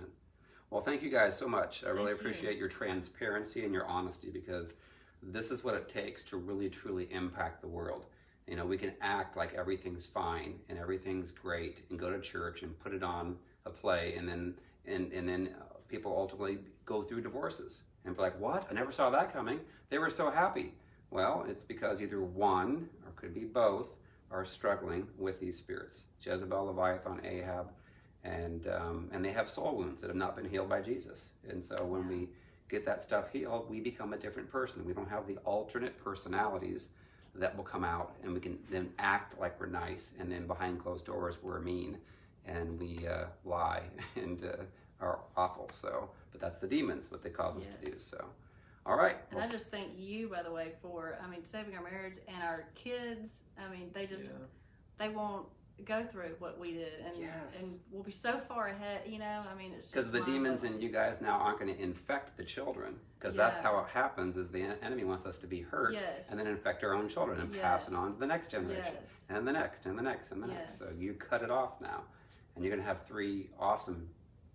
Well, thank you guys so much. I really appreciate your transparency and your honesty, because this is what it takes to really, truly impact the world. You know, we can act like everything's fine and everything's great and go to church and put it on a play, and then people ultimately go through divorces and be like, what? I never saw that coming. They were so happy. Well, it's because either one, or could be both, are struggling with these spirits. Jezebel, Leviathan, Ahab, and they have soul wounds that have not been healed by Jesus. And so when we get that stuff healed, we become a different person. We don't have the alternate personalities that will come out, and we can then act like we're nice, and then behind closed doors we're mean, and we lie and are awful. So, but that's the demons, what they cause us to do. So, all right. And I just thank you, by the way, for saving our marriage and our kids. I mean, they just they won't go through what we did, and we'll be so far ahead. You know, I mean, it's just because the demons in you guys now aren't going to infect the children, because that's how it happens. Is the enemy wants us to be hurt, and then infect our own children and pass it on to the next generation, and the next, and the next, and the next. So you cut it off now, and you're going to have 3 awesome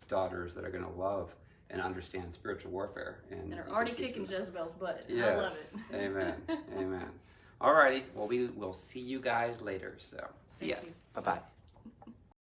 daughters that are going to love and understand spiritual warfare. And are already kicking Jezebel's butt. Yes. I love it. Amen. Amen. All righty. Well, we'll see you guys later. So, see ya. Thank you. Bye-bye.